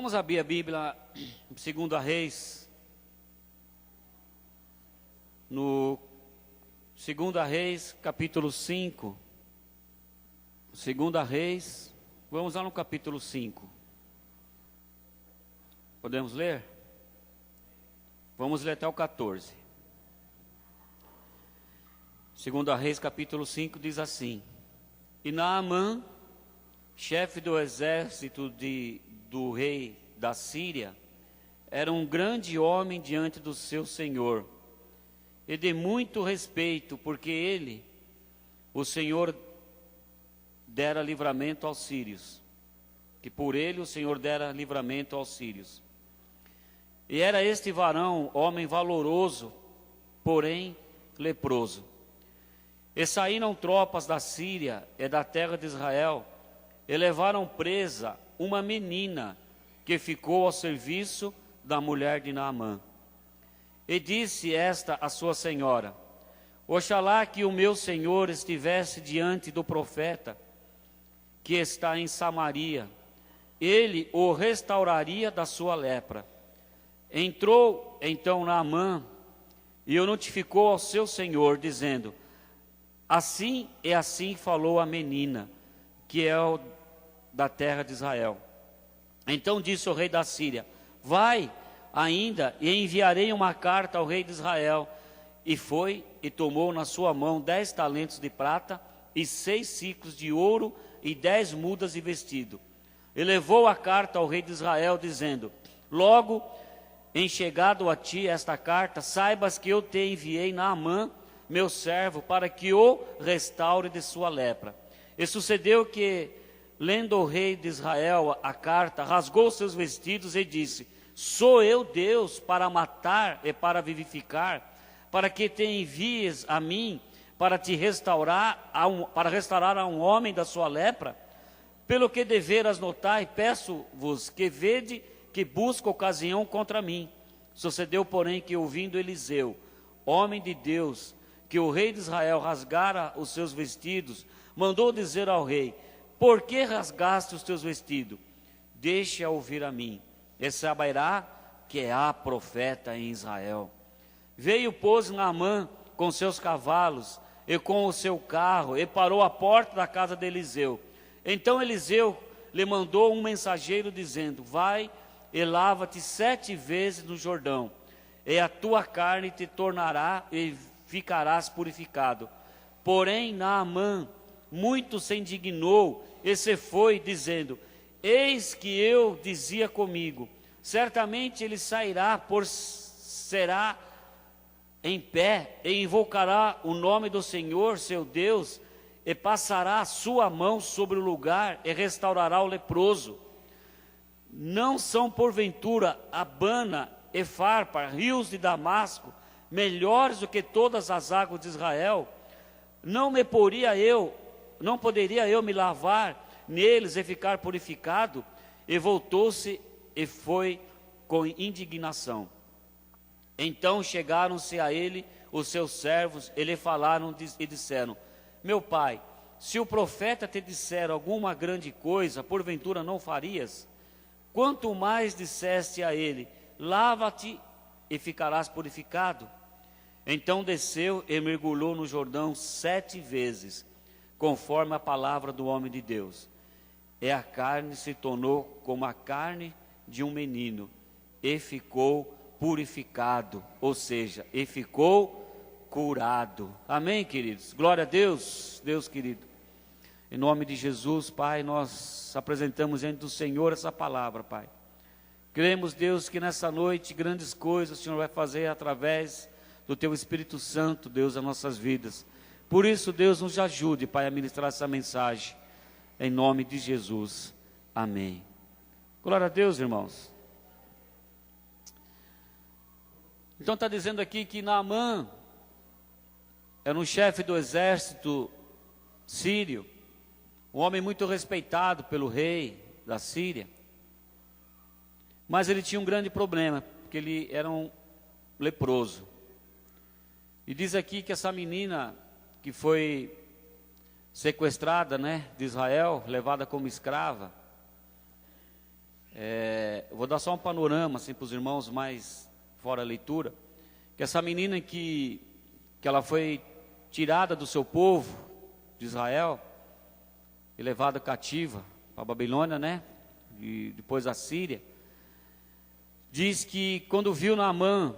Vamos abrir a Bíblia em 2 Reis, no 2 Reis, capítulo 5. 2 Reis, vamos lá no capítulo 5. Podemos ler? Vamos ler até o 14. 2 Reis, capítulo 5, diz assim: E Naamã, chefe do exército do rei da Síria, era um grande homem diante do seu senhor, e de muito respeito, porque ele, o Senhor, dera livramento aos sírios, que por ele o Senhor dera livramento aos sírios. E era este varão, homem valoroso, porém leproso. E saíram tropas da Síria e da terra de Israel, e levaram presa uma menina que ficou ao serviço da mulher de Naamã. E disse esta à sua senhora: Oxalá que o meu senhor estivesse diante do profeta que está em Samaria, ele o restauraria da sua lepra. Entrou então Naamã e o notificou ao seu senhor, dizendo: Assim e assim falou a menina, que é da terra de Israel. Então disse o rei da Síria: Vai ainda, e enviarei uma carta ao rei de Israel. E foi, e tomou na sua mão 10 talentos de prata, e 6 siclos de ouro, e 10 mudas de vestido. E levou a carta ao rei de Israel, dizendo: Logo, em chegado a ti esta carta, saibas que eu te enviei Naamã, meu servo, para que o restaure de sua lepra. E sucedeu que, lendo o rei de Israel a carta, rasgou seus vestidos e disse: Sou eu Deus para matar e para vivificar, para que te envies a mim, para te restaurar para restaurar a um homem da sua lepra? Pelo que deveras notar, peço-vos que vede que busca ocasião contra mim. Sucedeu, porém, que ouvindo Eliseu, homem de Deus, que o rei de Israel rasgara os seus vestidos, mandou dizer ao rei: Por que rasgaste os teus vestidos? Deixa ouvir a mim, e saberá que há profeta em Israel. Veio, pois, Naamã com seus cavalos e com o seu carro, e parou à porta da casa de Eliseu. Então Eliseu lhe mandou um mensageiro, dizendo: Vai e lava-te 7 vezes no Jordão, e a tua carne te tornará e ficarás purificado. Porém Naamã muito se indignou e se foi, dizendo: Eis que eu dizia comigo: certamente ele será em pé, e invocará o nome do Senhor seu Deus, e passará a sua mão sobre o lugar, e restaurará o leproso. Não são porventura Abana e Farpar, rios de Damasco, melhores do que todas as águas de Israel? Não poderia eu me lavar neles e ficar purificado? E voltou-se e foi com indignação. Então chegaram-se a ele os seus servos, e lhe falaram e disseram: Meu pai, se o profeta te disser alguma grande coisa, porventura não farias? Quanto mais disseste a ele: Lava-te e ficarás purificado? Então desceu e mergulhou no Jordão 7 vezes, conforme a palavra do homem de Deus. E a carne se tornou como a carne de um menino, e ficou purificado, ou seja, e ficou curado. Amém, queridos? Glória a Deus, Deus querido. Em nome de Jesus, Pai, nós apresentamos diante do Senhor essa palavra, Pai. Cremos, Deus, que nessa noite grandes coisas o Senhor vai fazer através do Teu Espírito Santo, Deus, nas nossas vidas. Por isso, Deus, nos ajude, Pai, a ministrar essa mensagem, em nome de Jesus. Amém. Glória a Deus, irmãos. Então está dizendo aqui que Naamã era um chefe do exército sírio, um homem muito respeitado pelo rei da Síria. Mas ele tinha um grande problema, porque ele era um leproso. E diz aqui que essa menina que foi sequestrada, de Israel, levada como escrava, Eu vou dar só um panorama assim, para os irmãos mais fora a leitura, que essa menina que ela foi tirada do seu povo, de Israel, e levada cativa para a Babilônia, né? E depois a Síria. Diz que quando viu Naamã,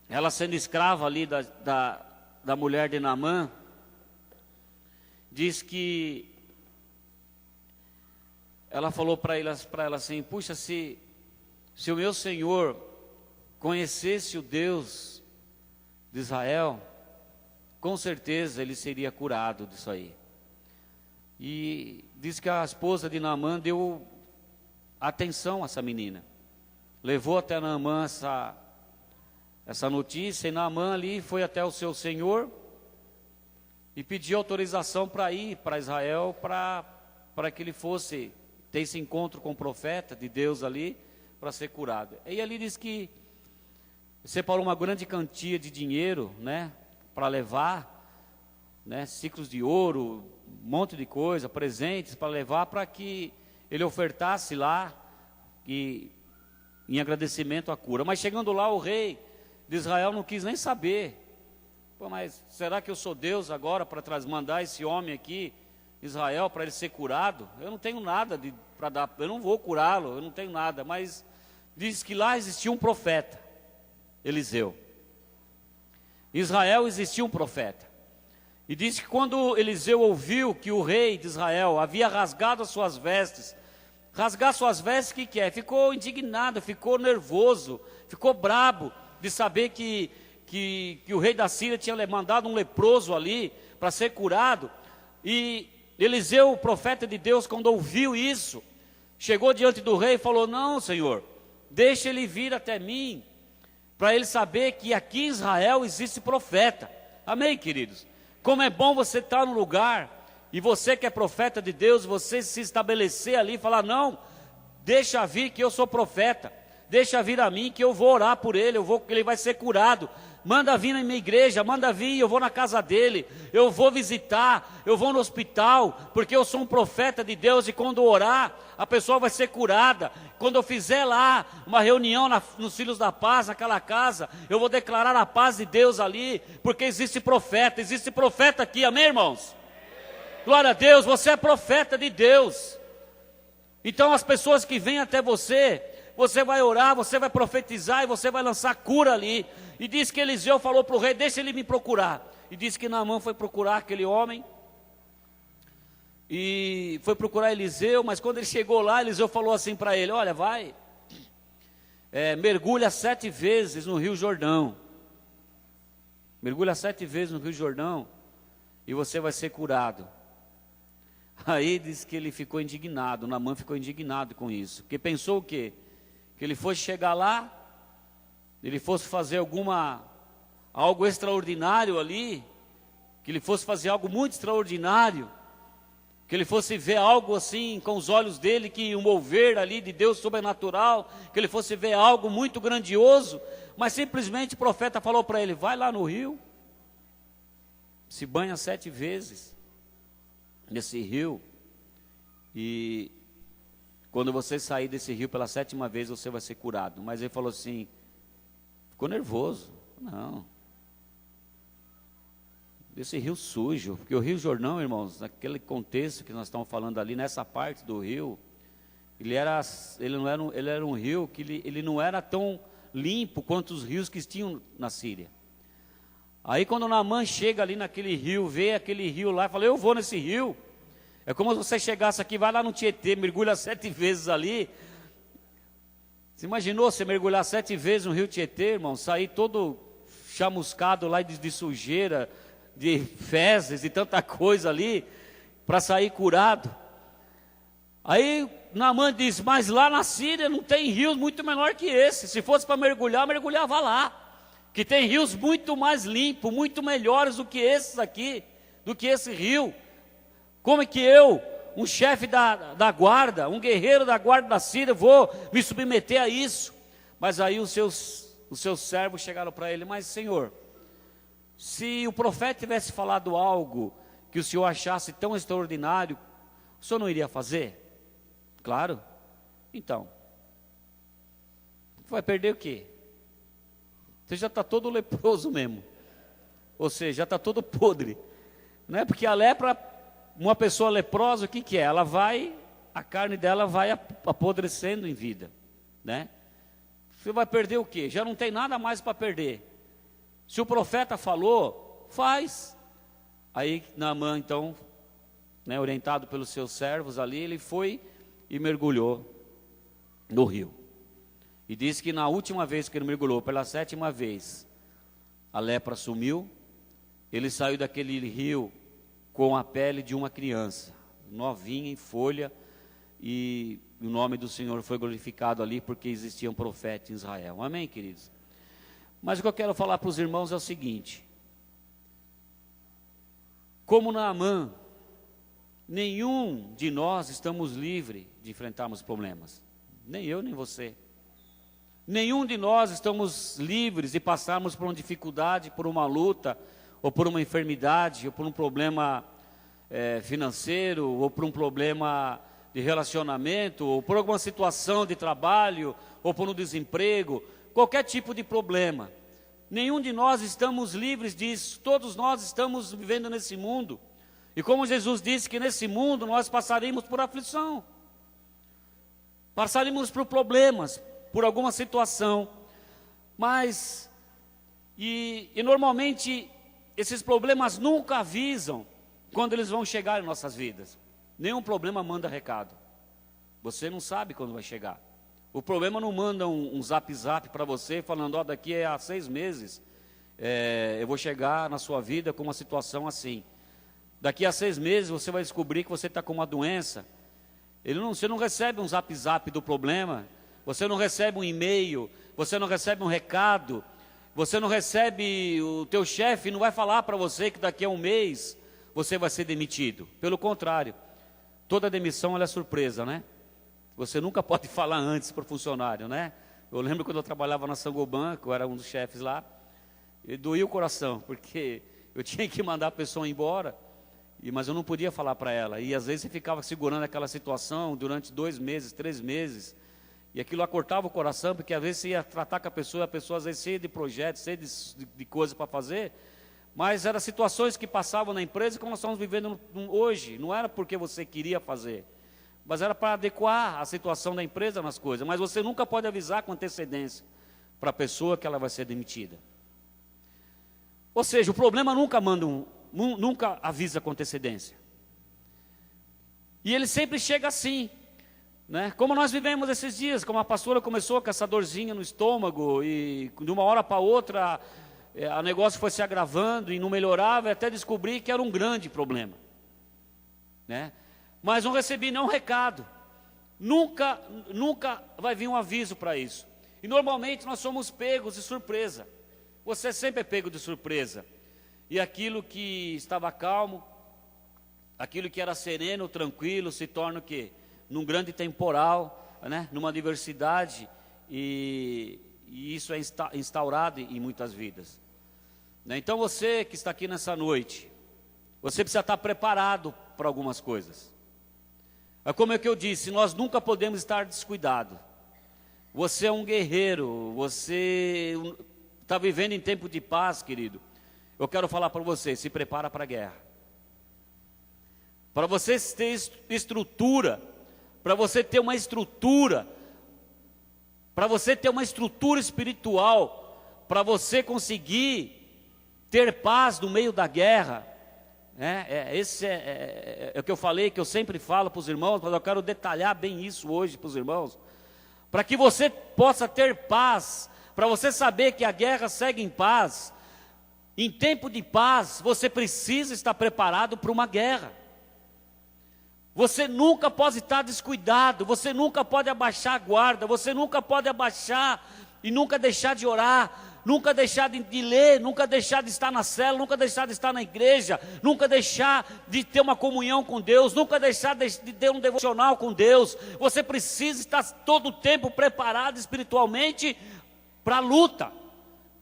ela sendo escrava ali da mulher de Naamã, diz que ela falou para ela assim: puxa, se o meu Senhor conhecesse o Deus de Israel, com certeza ele seria curado disso aí. E diz que a esposa de Naamã deu atenção a essa menina, levou até Naamã essa notícia, e Naamã ali foi até o seu senhor e pediu autorização para ir para Israel, para que ele fosse ter esse encontro com o profeta de Deus ali, para ser curado. E ali diz que separou uma grande quantia de dinheiro, né, para levar, né, ciclos de ouro, um monte de coisa, presentes para levar, para que ele ofertasse lá, em agradecimento à cura. Mas chegando lá, o rei de Israel não quis nem saber. Pô, mas será que eu sou Deus agora para mandar esse homem aqui, Israel, para ele ser curado? Eu não tenho nada para dar, eu não vou curá-lo, eu não tenho nada. Mas diz que lá existia um profeta, Eliseu. Em Israel existia um profeta. E diz que quando Eliseu ouviu que o rei de Israel havia rasgado as suas vestes, rasgar suas vestes, o que é? Ficou indignado, ficou nervoso, ficou brabo de saber que o rei da Síria tinha mandado um leproso ali para ser curado. E Eliseu, o profeta de Deus, quando ouviu isso, chegou diante do rei e falou: não, Senhor, deixa ele vir até mim, para ele saber que aqui em Israel existe profeta. Amém, queridos? Como é bom você estar no lugar, e você que é profeta de Deus, você se estabelecer ali e falar: não, deixa vir que eu sou profeta, deixa vir a mim que eu vou orar por ele, ele vai ser curado. Manda vir na minha igreja, manda vir, eu vou na casa dele, eu vou visitar, eu vou no hospital, porque eu sou um profeta de Deus, e quando orar, a pessoa vai ser curada. Quando eu fizer lá uma reunião nos Filhos da Paz, naquela casa, eu vou declarar a paz de Deus ali, porque existe profeta aqui, amém, irmãos? Glória a Deus, você é profeta de Deus. Então as pessoas que vêm até você vai orar, você vai profetizar, e você vai lançar cura ali. E diz que Eliseu falou para o rei: deixa ele me procurar. E diz que Naamã foi procurar aquele homem, e foi procurar Eliseu. Mas quando ele chegou lá, Eliseu falou assim para ele: olha, vai, mergulha 7 vezes no Rio Jordão, mergulha 7 vezes no Rio Jordão, e você vai ser curado. Aí diz que ele ficou indignado, Naamã ficou indignado com isso, porque pensou o quê? Que ele fosse chegar lá, ele fosse fazer algo extraordinário ali, que ele fosse fazer algo muito extraordinário, que ele fosse ver algo assim com os olhos dele, que um mover ali de Deus sobrenatural, que ele fosse ver algo muito grandioso. Mas simplesmente o profeta falou para ele: vai lá no rio, se banha 7 vezes nesse rio, e quando você sair desse rio pela 7ª vez, você vai ser curado. Mas ele falou assim, ficou nervoso: não, desse rio sujo, porque o Rio Jordão, irmãos, naquele contexto que nós estamos falando ali, nessa parte do rio, ele era um rio que ele não era tão limpo quanto os rios que tinham na Síria. Aí quando Naamã chega ali naquele rio, vê aquele rio lá, fala: eu vou nesse rio. É como se você chegasse aqui, vai lá no Tietê, mergulha 7 vezes ali. Você imaginou você mergulhar 7 vezes no rio Tietê, irmão, sair todo chamuscado lá de sujeira, de fezes e tanta coisa ali, para sair curado? Aí Naamã diz: mas lá na Síria não tem rios muito menor que esse. Se fosse para mergulhar, mergulhava lá, que tem rios muito mais limpos, muito melhores do que esses aqui, do que esse rio. Como é que eu, um chefe da guarda, um guerreiro da guarda da Síria, vou me submeter a isso? Mas aí os seus servos chegaram para ele: mas Senhor, se o profeta tivesse falado algo que o Senhor achasse tão extraordinário, o Senhor não iria fazer? Claro, Então, vai perder o quê? Você já está todo leproso mesmo. Ou seja, já está todo podre. Não é? Porque a lepra, uma pessoa leprosa, o que que é? Ela vai, a carne dela vai apodrecendo em vida, né? Você vai perder o quê? Já não tem nada mais para perder. Se o profeta falou, faz. Aí Naamã, então, né, orientado pelos seus servos ali, ele foi e mergulhou no rio. E diz que na última vez que ele mergulhou, pela 7ª vez, a lepra sumiu. Ele saiu daquele rio com a pele de uma criança, novinha, em folha, e o nome do Senhor foi glorificado ali, porque existia um profeta em Israel. Amém, queridos? Mas o que eu quero falar para os irmãos é o seguinte: como Naamã, nenhum de nós estamos livres de enfrentarmos problemas. Nem eu, nem você. Nenhum de nós estamos livres de passarmos por uma dificuldade, por uma luta, ou por uma enfermidade, ou por um problema financeiro, ou por um problema de relacionamento, ou por alguma situação de trabalho, ou por um desemprego, qualquer tipo de problema. Nenhum de nós estamos livres disso, todos nós estamos vivendo nesse mundo. E como Jesus disse que nesse mundo nós passaremos por aflição, passaremos por problemas, por alguma situação, mas, e normalmente, esses problemas nunca avisam quando eles vão chegar em nossas vidas. Nenhum problema manda recado. Você não sabe quando vai chegar. O problema não manda um zap para você falando, ó, daqui a 6 meses eu vou chegar na sua vida com uma situação assim. Daqui a 6 meses você vai descobrir que você está com uma doença. Você não recebe um zap do problema, você não recebe um e-mail, você não recebe um recado, você não recebe, o teu chefe não vai falar para você que daqui a 1 mês você vai ser demitido. Pelo contrário, toda demissão ela é surpresa, né? Você nunca pode falar antes para o funcionário, né? Eu lembro quando eu trabalhava na Sangoban, eu era um dos chefes lá, e doía o coração, porque eu tinha que mandar a pessoa embora, mas eu não podia falar para ela. E às vezes você ficava segurando aquela situação durante 2 meses, 3 meses, e aquilo acortava o coração, porque às vezes você ia tratar com a pessoa às vezes cheia de projetos, cheia de coisas para fazer, mas eram situações que passavam na empresa como nós estamos vivendo hoje. Não era porque você queria fazer, mas era para adequar a situação da empresa nas coisas. Mas você nunca pode avisar com antecedência para a pessoa que ela vai ser demitida. Ou seja, o problema nunca avisa com antecedência. E ele sempre chega assim, né? Como nós vivemos esses dias, como a pastora começou com essa dorzinha no estômago, e de uma hora para outra o negócio foi se agravando e não melhorava, até descobrir que era um grande problema, né? Mas não recebi nenhum recado, nunca vai vir um aviso para isso. E normalmente nós somos pegos de surpresa. Você sempre é pego de surpresa. E aquilo que estava calmo, aquilo que era sereno, tranquilo, se torna o quê? Num grande temporal, né? Numa adversidade, e isso é instaurado em muitas vidas, né? Então você que está aqui nessa noite, você precisa estar preparado para algumas coisas. Como é que eu disse, nós nunca podemos estar descuidados. Você é um guerreiro, você está vivendo em tempo de paz, querido. Eu quero falar para você, se prepara para a guerra. Para você ter estrutura, para você ter uma estrutura, para você ter uma estrutura espiritual, para você conseguir ter paz no meio da guerra, esse é o que eu falei, que eu sempre falo para os irmãos, mas eu quero detalhar bem isso hoje para os irmãos, para que você possa ter paz, para você saber que a guerra segue em paz. Em tempo de paz, você precisa estar preparado para uma guerra. Você nunca pode estar descuidado, você nunca pode abaixar a guarda, você nunca pode abaixar e nunca deixar de orar, nunca deixar de ler, nunca deixar de estar na célula, nunca deixar de estar na igreja, nunca deixar de ter uma comunhão com Deus, nunca deixar de ter um devocional com Deus. Você precisa estar todo o tempo preparado espiritualmente para a luta,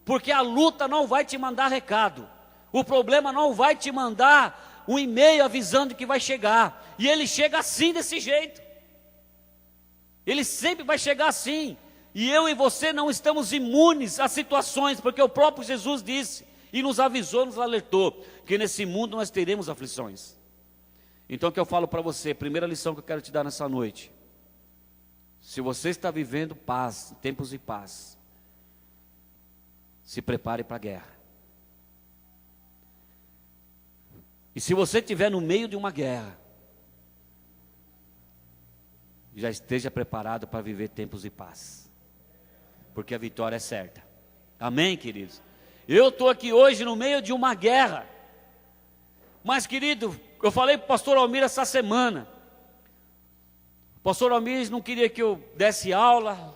porque a luta não vai te mandar recado, o problema não vai te mandar um e-mail avisando que vai chegar, e ele chega assim, desse jeito. Ele sempre vai chegar assim. E eu e você não estamos imunes a situações, porque o próprio Jesus disse, e nos avisou, nos alertou, que nesse mundo nós teremos aflições. Então o que eu falo para você, primeira lição que eu quero te dar nessa noite: se você está vivendo paz, tempos de paz, se prepare para a guerra. E se você estiver no meio de uma guerra, já esteja preparado para viver tempos de paz, porque a vitória é certa. Amém, queridos? Eu estou aqui hoje no meio de uma guerra, mas, querido, eu falei para o pastor Almir essa semana. O pastor Almir não queria que eu desse aula.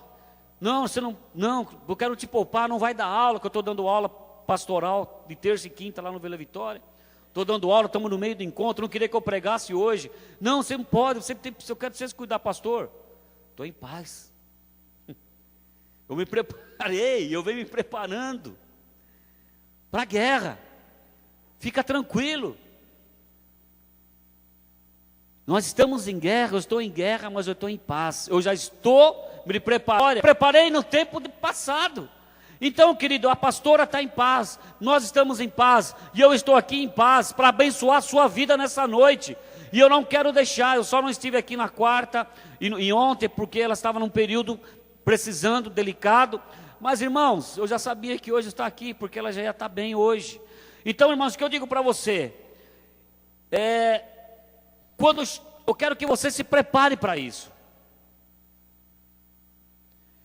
Não, eu quero te poupar, não vai dar aula, que eu estou dando aula pastoral de terça e quinta lá no Vila Vitória. Estou dando aula, estamos no meio do encontro, não queria que eu pregasse hoje. Não, você não pode, eu quero que você se cuidar, pastor. Estou em paz. Eu me preparei, eu venho me preparando para a guerra. Fica tranquilo. Nós estamos em guerra, eu estou em guerra, mas eu estou em paz. Eu já estou me preparando. Preparei no tempo passado. Então, querido, a pastora está em paz, nós estamos em paz, e eu estou aqui em paz para abençoar a sua vida nessa noite. E eu não quero deixar, eu só não estive aqui na quarta e ontem, porque ela estava num período precisando, delicado. Mas, irmãos, eu já sabia que hoje está aqui, porque ela já ia estar bem hoje. Então, irmãos, o que eu digo para você, quando eu quero que você se prepare para isso.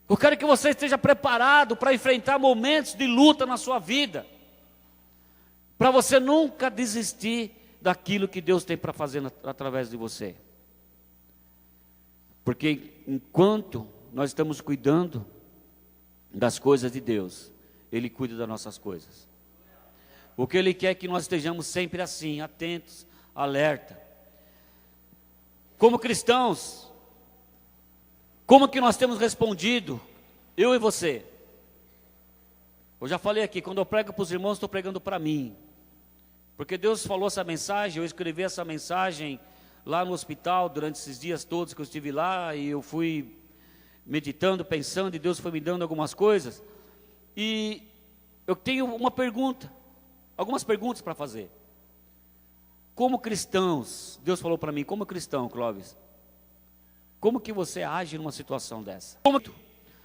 Eu quero que você esteja preparado para enfrentar momentos de luta na sua vida, para você nunca desistir daquilo que Deus tem para fazer através de você. Porque enquanto nós estamos cuidando das coisas de Deus, Ele cuida das nossas coisas. O que Ele quer é que nós estejamos sempre assim, atentos, alerta. Como cristãos, como que nós temos respondido, eu e você? Eu já falei aqui, quando eu prego para os irmãos, estou pregando para mim. Porque Deus falou essa mensagem, eu escrevi essa mensagem lá no hospital, durante esses dias todos que eu estive lá, e eu fui meditando, pensando, e Deus foi me dando algumas coisas. E eu tenho uma pergunta, algumas perguntas para fazer. Como cristãos, Deus falou para mim, como cristão, Clóvis, como que você age numa situação dessa?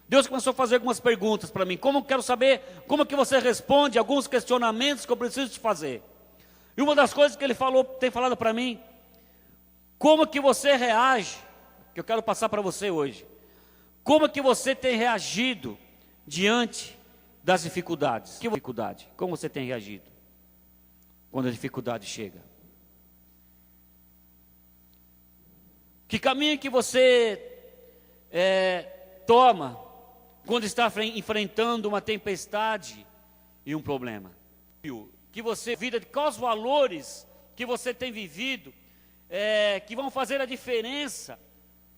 Deus começou a fazer algumas perguntas para mim. Quero saber como que você responde a alguns questionamentos que eu preciso te fazer. E uma das coisas que Ele tem falado para mim, como que você reage, que eu quero passar para você hoje. Como que você tem reagido diante das dificuldades? Que dificuldade? Como você tem reagido quando a dificuldade chega? Que caminho que você toma quando está enfrentando uma tempestade e um problema? Que você vida, quais valores que você tem vivido que vão fazer a diferença,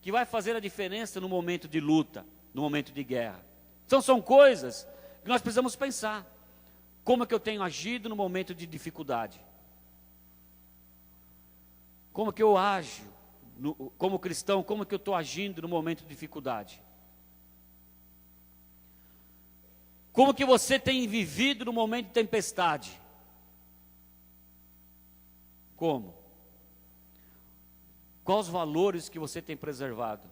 que vai fazer a diferença no momento de luta, no momento de guerra. Então são coisas que nós precisamos pensar. Como é que eu tenho agido no momento de dificuldade? Como que eu ajo? Como cristão, como que eu estou agindo no momento de dificuldade? Como que você tem vivido no momento de tempestade? Como? Quais os valores que você tem preservado?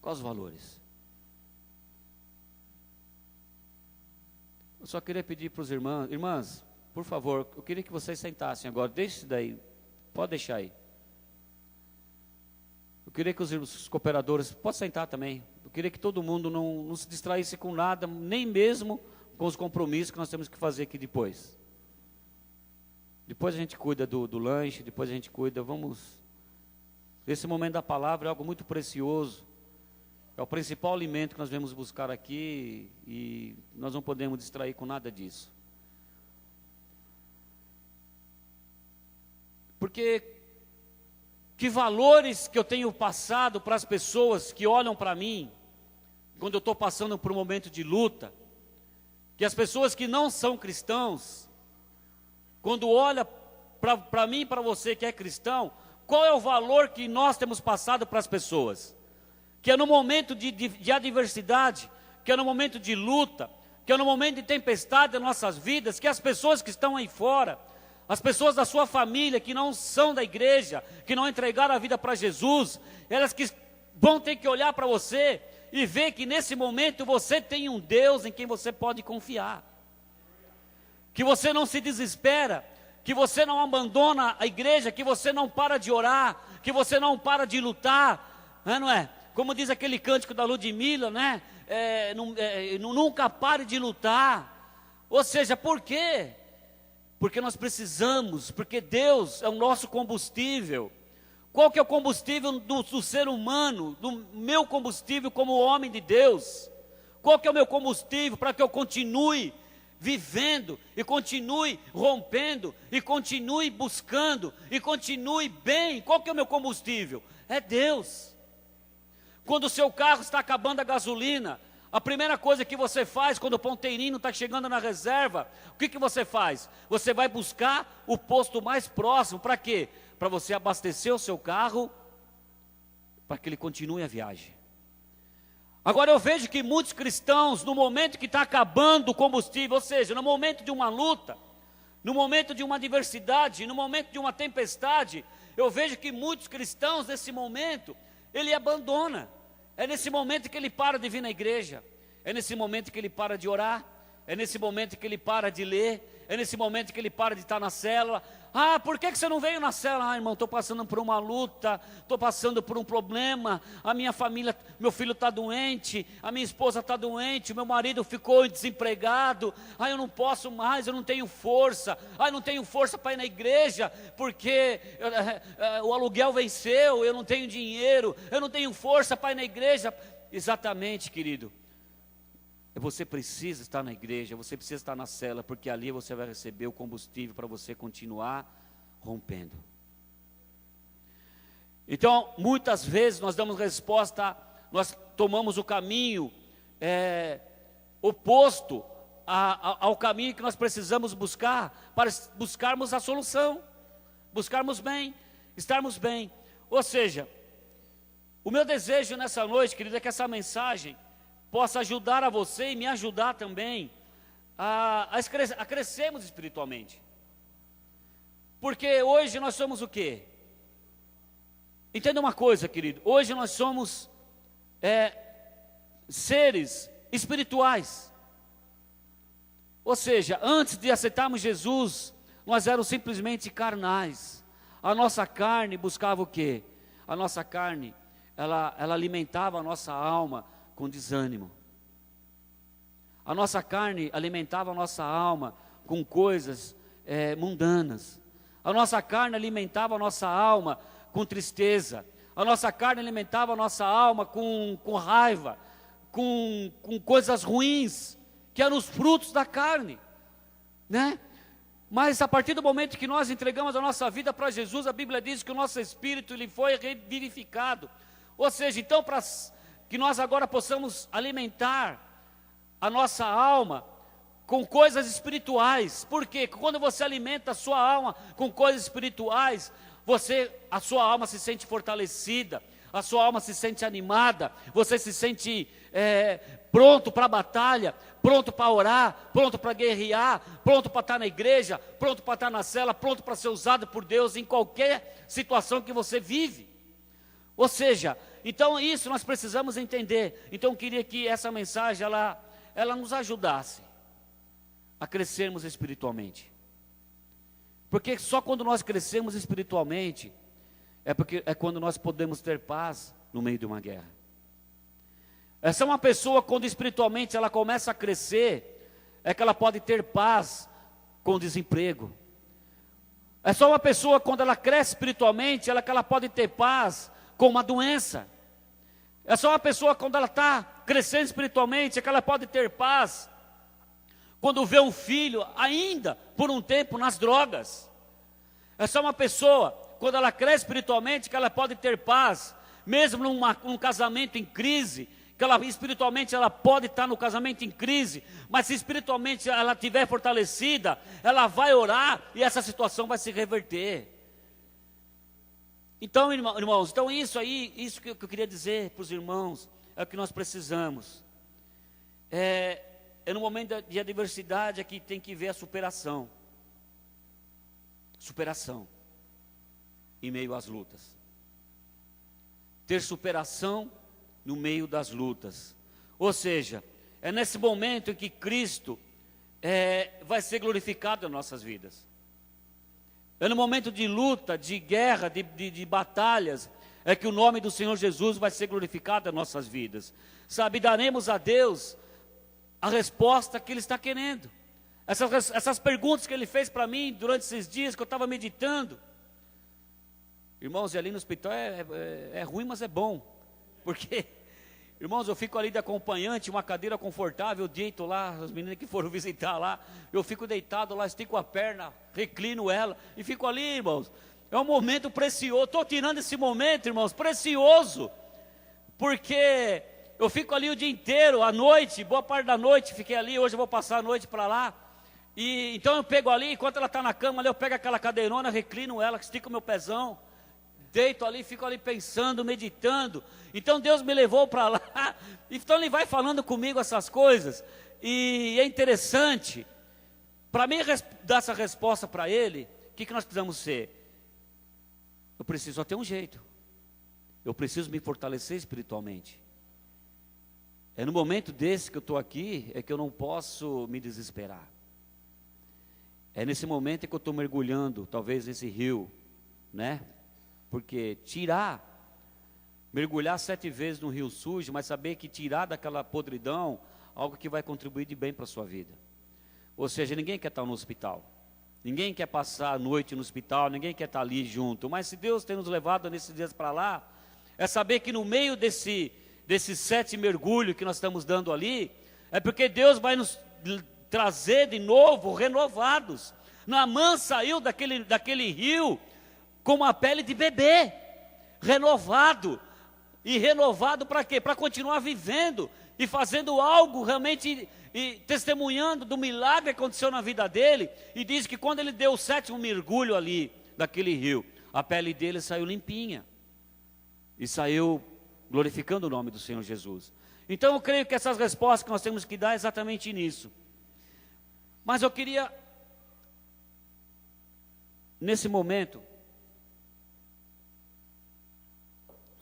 Quais os valores? Eu só queria pedir para os irmãs, por favor, eu queria que vocês sentassem agora, deixe isso daí. Pode deixar aí. Eu queria que os cooperadores, pode sentar também. Eu queria que todo mundo não se distraísse com nada, nem mesmo com os compromissos que nós temos que fazer aqui depois. Depois a gente cuida do lanche, depois a gente cuida, esse momento da palavra é algo muito precioso. É o principal alimento que nós vamos buscar aqui e nós não podemos distrair com nada disso. Porque que valores que eu tenho passado para as pessoas que olham para mim, quando eu estou passando por um momento de luta, que as pessoas que não são cristãos, quando olham para mim e para você que é cristão, qual é o valor que nós temos passado para as pessoas? Que é no momento de adversidade, que é no momento de luta, que é no momento de tempestade das nossas vidas, que as pessoas que estão aí fora, as pessoas da sua família, que não são da igreja, que não entregaram a vida para Jesus, elas que vão ter que olhar para você e ver que nesse momento você tem um Deus em quem você pode confiar. Que você não se desespera, que você não abandona a igreja, que você não para de orar, que você não para de lutar, não é? Como diz aquele cântico da Ludmilla, né? Nunca pare de lutar. Ou seja, por quê? Porque nós precisamos, porque Deus é o nosso combustível. Qual que é o combustível do ser humano, do meu combustível como homem de Deus? Qual que é o meu combustível para que eu continue vivendo, e continue rompendo, e continue buscando, e continue bem? Qual que é o meu combustível? É Deus. Quando o seu carro está acabando a gasolina, a primeira coisa que você faz quando o ponteirinho está chegando na reserva, o que você faz? Você vai buscar o posto mais próximo, para quê? Para você abastecer o seu carro, para que ele continue a viagem. Agora eu vejo que muitos cristãos, no momento que está acabando o combustível, ou seja, no momento de uma luta, no momento de uma adversidade, no momento de uma tempestade, eu vejo que muitos cristãos nesse momento, ele abandona. É nesse momento que ele para de vir na igreja, é nesse momento que ele para de orar, é nesse momento que ele para de ler, é nesse momento que ele para de estar na célula. Ah, por que você não veio na célula? Ah, irmão, estou passando por uma luta, estou passando por um problema, a minha família, meu filho está doente, a minha esposa está doente, o meu marido ficou desempregado, eu não posso mais, eu não tenho força, eu não tenho força para ir na igreja, porque o aluguel venceu, eu não tenho dinheiro, eu não tenho força para ir na igreja. Exatamente, querido. Você precisa estar na igreja, você precisa estar na cela, porque ali você vai receber o combustível para você continuar rompendo. Então, muitas vezes nós damos resposta, nós tomamos o caminho oposto ao caminho que nós precisamos buscar, para buscarmos a solução, buscarmos bem, estarmos bem. Ou seja, o meu desejo nessa noite, querido, é que essa mensagem possa ajudar a você e me ajudar também a crescermos espiritualmente. Porque hoje nós somos o quê? Entenda uma coisa, querido, hoje nós somos seres espirituais. Ou seja, antes de aceitarmos Jesus, nós éramos simplesmente carnais. A nossa carne buscava o quê? A nossa carne, ela alimentava a nossa alma com desânimo. A nossa carne alimentava a nossa alma com coisas mundanas. A nossa carne alimentava a nossa alma com tristeza. A nossa carne alimentava a nossa alma com raiva, com coisas ruins, que eram os frutos da carne, né? Mas a partir do momento que nós entregamos a nossa vida para Jesus, a Bíblia diz que o nosso espírito ele foi revivificado. Ou seja, então para que nós agora possamos alimentar a nossa alma com coisas espirituais. Por quê? Quando você alimenta a sua alma com coisas espirituais, a sua alma se sente fortalecida, a sua alma se sente animada, você se sente pronto para a batalha, pronto para orar, pronto para guerrear, pronto para estar na igreja, pronto para estar na cela, pronto para ser usado por Deus em qualquer situação que você vive. Ou seja, então isso nós precisamos entender. Então eu queria que essa mensagem ela nos ajudasse a crescermos espiritualmente. Porque só quando nós crescemos espiritualmente é quando nós podemos ter paz no meio de uma guerra. Essa é uma pessoa quando espiritualmente ela começa a crescer, é que ela pode ter paz com o desemprego. É só uma pessoa quando ela cresce espiritualmente, que ela pode ter paz com uma doença. É só uma pessoa quando ela está crescendo espiritualmente, que ela pode ter paz quando vê um filho ainda por um tempo nas drogas. É só uma pessoa quando ela cresce espiritualmente, que ela pode ter paz mesmo num casamento em crise, que ela espiritualmente ela pode estar no casamento em crise, mas se espiritualmente ela estiver fortalecida, ela vai orar e essa situação vai se reverter. Então, irmãos, então isso aí, isso que eu queria dizer para os irmãos, é o que nós precisamos. É no momento de adversidade é que tem que ver a superação. Superação em meio às lutas. Ter superação no meio das lutas. Ou seja, é nesse momento em que Cristo vai ser glorificado em nossas vidas. É no momento de luta, de guerra, de batalhas, é que o nome do Senhor Jesus vai ser glorificado em nossas vidas. Sabe, daremos a Deus a resposta que Ele está querendo. Essas perguntas que Ele fez para mim durante esses dias que eu estava meditando. Irmãos, e ali no hospital é ruim, mas é bom. Porque, irmãos, eu fico ali de acompanhante, uma cadeira confortável, eu deito lá, as meninas que foram visitar lá, eu fico deitado lá, estico a perna, reclino ela, e fico ali, irmãos. É um momento precioso, estou tirando esse momento, irmãos, precioso, porque eu fico ali o dia inteiro, à noite, boa parte da noite, fiquei ali, hoje eu vou passar a noite para lá, e então eu pego ali, enquanto ela está na cama ali, eu pego aquela cadeirona, reclino ela, estico o meu pezão, deito ali, fico ali pensando, meditando. Então Deus me levou para lá, então Ele vai falando comigo essas coisas, e é interessante, para mim dar essa resposta para Ele, o que nós precisamos ser? Eu preciso só ter um jeito, eu preciso me fortalecer espiritualmente. É no momento desse que eu estou aqui, é que eu não posso me desesperar. É nesse momento que eu estou mergulhando, talvez nesse rio, né? Porque mergulhar 7 vezes no rio sujo, mas saber que tirar daquela podridão, algo que vai contribuir de bem para a sua vida. Ou seja, ninguém quer estar no hospital, ninguém quer passar a noite no hospital, ninguém quer estar ali junto, mas se Deus tem nos levado nesses dias para lá, é saber que no meio desses 7 mergulhos que nós estamos dando ali, é porque Deus vai nos trazer de novo, renovados. Naamã saiu daquele rio, com uma pele de bebê, renovado, e renovado para quê? Para continuar vivendo, e fazendo algo realmente, e testemunhando do milagre que aconteceu na vida dele, e diz que quando ele deu o 7º mergulho ali, daquele rio, a pele dele saiu limpinha, e saiu glorificando o nome do Senhor Jesus. Então eu creio que essas respostas que nós temos que dar é exatamente nisso. Mas eu queria, nesse momento,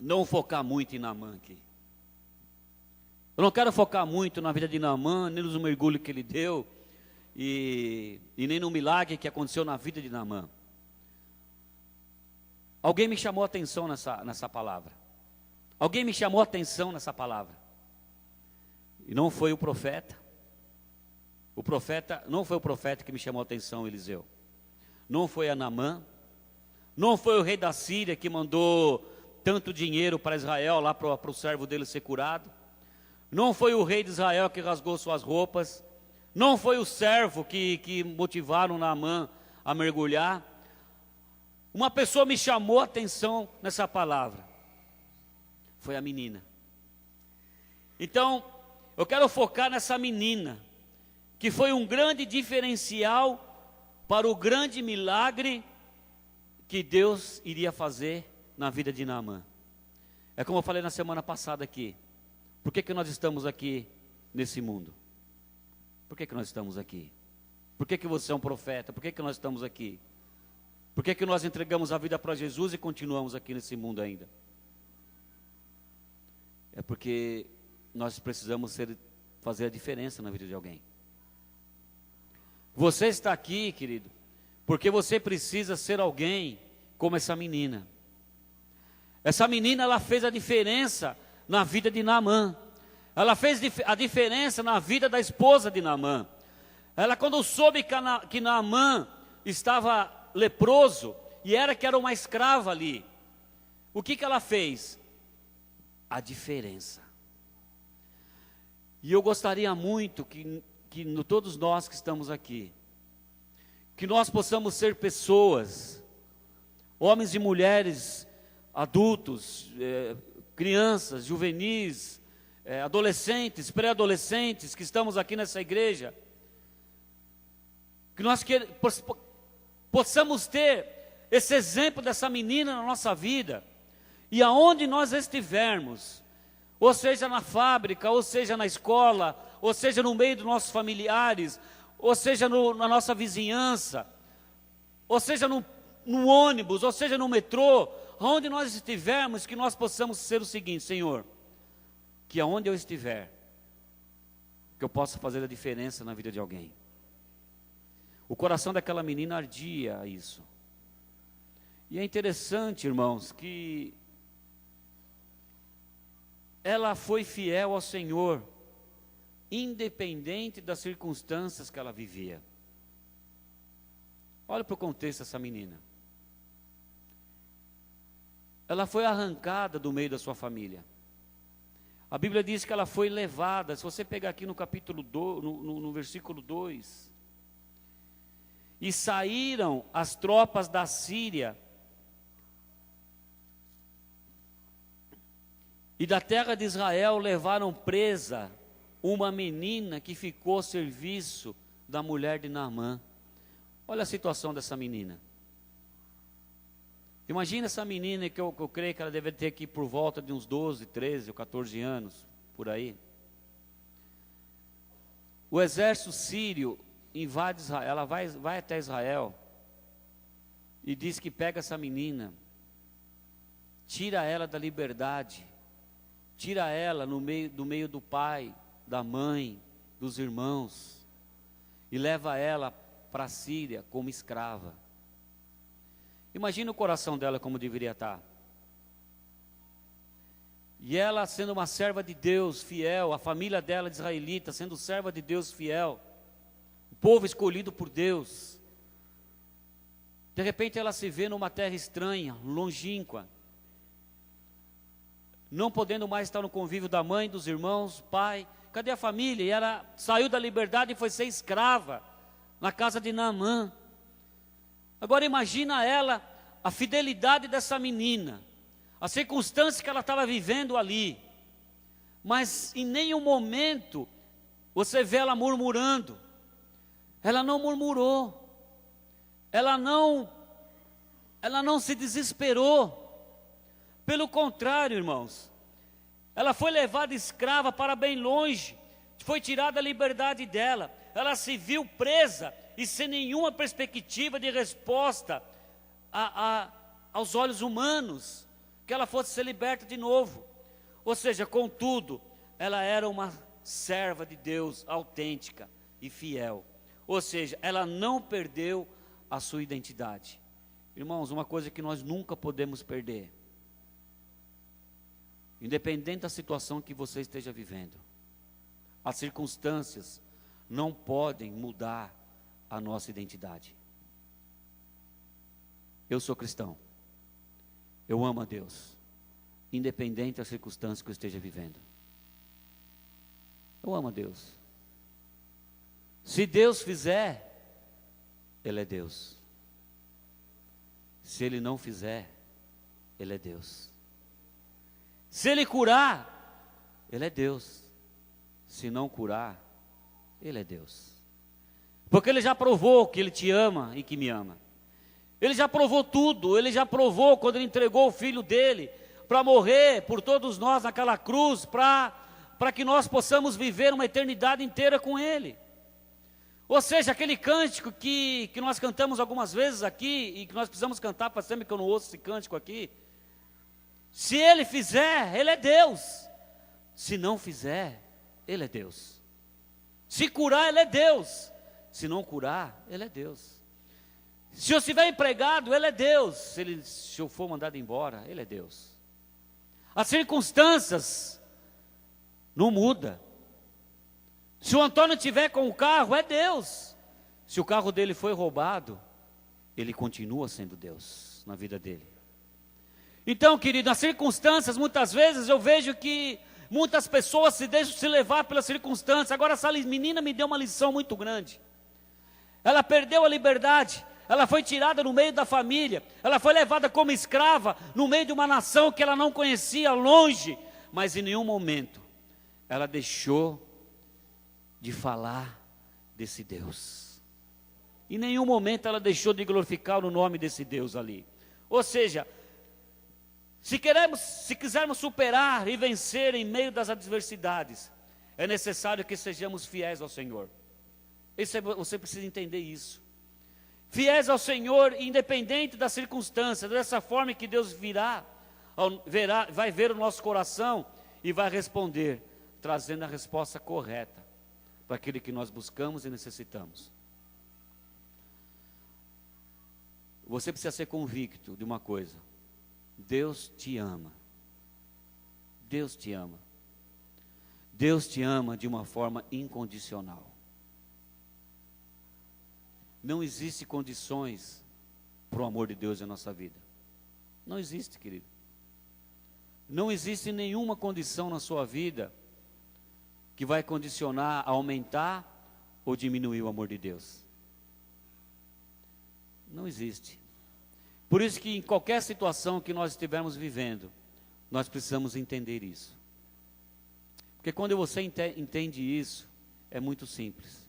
não focar muito em Naamã aqui. Eu não quero focar muito na vida de Naamã, nem nos mergulhos que ele deu, e nem no milagre que aconteceu na vida de Naamã. Alguém me chamou a atenção nessa palavra. Alguém me chamou a atenção nessa palavra. E não foi o profeta. Não foi o profeta que me chamou a atenção, Eliseu. Não foi a Naamã. Não foi o rei da Síria que mandou tanto dinheiro para Israel, lá para o servo dele ser curado. Não foi o rei de Israel que rasgou suas roupas. Não foi o servo que motivaram Naamã a mergulhar. Uma pessoa me chamou a atenção nessa palavra. Foi a menina. Então, eu quero focar nessa menina, que foi um grande diferencial para o grande milagre que Deus iria fazer na vida de Naamã. É como eu falei na semana passada aqui. Por que nós estamos aqui nesse mundo? Por que nós estamos aqui? Por que você é um profeta? Por que nós estamos aqui? Por que nós entregamos a vida para Jesus e continuamos aqui nesse mundo ainda? É porque nós precisamos fazer a diferença na vida de alguém. Você está aqui, querido, porque você precisa ser alguém como essa menina. Essa menina, ela fez a diferença na vida de Naamã. Ela fez a diferença na vida da esposa de Naamã. Ela, quando soube que Naamã estava leproso, e que era uma escrava ali, o que ela fez? A diferença. E eu gostaria muito que todos nós que estamos aqui, que nós possamos ser pessoas, homens e mulheres, adultos, crianças, juvenis, adolescentes, pré-adolescentes, que estamos aqui nessa igreja, que nós possamos ter esse exemplo dessa menina na nossa vida. E aonde nós estivermos, ou seja na fábrica, ou seja na escola, ou seja no meio dos nossos familiares, ou seja na nossa vizinhança, ou seja no ônibus, ou seja no metrô, aonde nós estivermos, que nós possamos ser o seguinte: Senhor, que aonde eu estiver, que eu possa fazer a diferença na vida de alguém. O coração daquela menina ardia a isso. E é interessante, irmãos, que ela foi fiel ao Senhor, independente das circunstâncias que ela vivia. Olha para o contexto dessa menina. Ela foi arrancada do meio da sua família. A Bíblia diz que ela foi levada. Se você pegar aqui no capítulo 2, no versículo 2. E saíram as tropas da Síria e da terra de Israel, levaram presa uma menina que ficou a serviço da mulher de Naamã. Olha a situação dessa menina. Imagina essa menina que eu creio que ela deve ter aqui por volta de uns 12, 13 ou 14 anos, por aí. O exército sírio invade Israel, ela vai até Israel e diz que pega essa menina, tira ela da liberdade, tira ela do meio do pai, da mãe, dos irmãos, e leva ela para a Síria como escrava. Imagina o coração dela como deveria estar. E ela sendo uma serva de Deus fiel, a família dela de israelita sendo serva de Deus fiel, o povo escolhido por Deus. De repente ela se vê numa terra estranha, longínqua, não podendo mais estar no convívio da mãe, dos irmãos, pai. Cadê a família? E ela saiu da liberdade e foi ser escrava na casa de Naamã. Agora imagina ela, a fidelidade dessa menina, a circunstância que ela estava vivendo ali, mas em nenhum momento você vê ela murmurando. Ela não murmurou, ela não se desesperou, pelo contrário, irmãos, ela foi levada escrava para bem longe, foi tirada a liberdade dela, ela se viu presa e sem nenhuma perspectiva de resposta aos olhos humanos, que ela fosse ser liberta de novo. Ou seja, contudo, ela era uma serva de Deus autêntica e fiel. Ou seja, ela não perdeu a sua identidade. Irmãos, uma coisa que nós nunca podemos perder, independente da situação que você esteja vivendo, as circunstâncias não podem mudar a nossa identidade. Eu sou cristão, eu amo a Deus, independente das circunstâncias que eu esteja vivendo. Eu amo a Deus. Se Deus fizer, Ele é Deus. Se Ele não fizer, Ele é Deus. Se Ele curar, Ele é Deus. Se não curar, Ele é Deus. Porque Ele já provou que Ele te ama e que me ama. Ele já provou tudo. Ele já provou quando Ele entregou o Filho dEle para morrer por todos nós naquela cruz, para que nós possamos viver uma eternidade inteira com Ele. Ou seja, aquele cântico que nós cantamos algumas vezes aqui, e que nós precisamos cantar para sempre que eu não ouço esse cântico aqui. Se Ele fizer, Ele é Deus. Se não fizer, Ele é Deus. Se curar, Ele é Deus. Se não curar, Ele é Deus. Se eu estiver empregado, Ele é Deus. Se eu for mandado embora, Ele é Deus. As circunstâncias não mudam. Se o Antônio estiver com o carro, é Deus. Se o carro dele foi roubado, ele continua sendo Deus na vida dele. Então, querido, nas circunstâncias, muitas vezes eu vejo que muitas pessoas se deixam se levar pelas circunstâncias. Agora essa menina me deu uma lição muito grande. Ela perdeu a liberdade, ela foi tirada no meio da família, ela foi levada como escrava no meio de uma nação que ela não conhecia, longe, mas em nenhum momento ela deixou de falar desse Deus. Em nenhum momento ela deixou de glorificar o nome desse Deus ali. Ou seja, se quisermos superar e vencer em meio das adversidades, é necessário que sejamos fiéis ao Senhor. Você precisa entender isso. Fiéis ao Senhor, independente das circunstâncias, dessa forma que Deus vai ver o nosso coração e vai responder, trazendo a resposta correta para aquilo que nós buscamos e necessitamos. Você precisa ser convicto de uma coisa: Deus te ama. Deus te ama. Deus te ama de uma forma incondicional. Não existe condições para o amor de Deus em nossa vida. Não existe, querido. Não existe nenhuma condição na sua vida que vai condicionar a aumentar ou diminuir o amor de Deus. Não existe. Por isso que em qualquer situação que nós estivermos vivendo, nós precisamos entender isso. Porque quando você entende isso, é muito simples.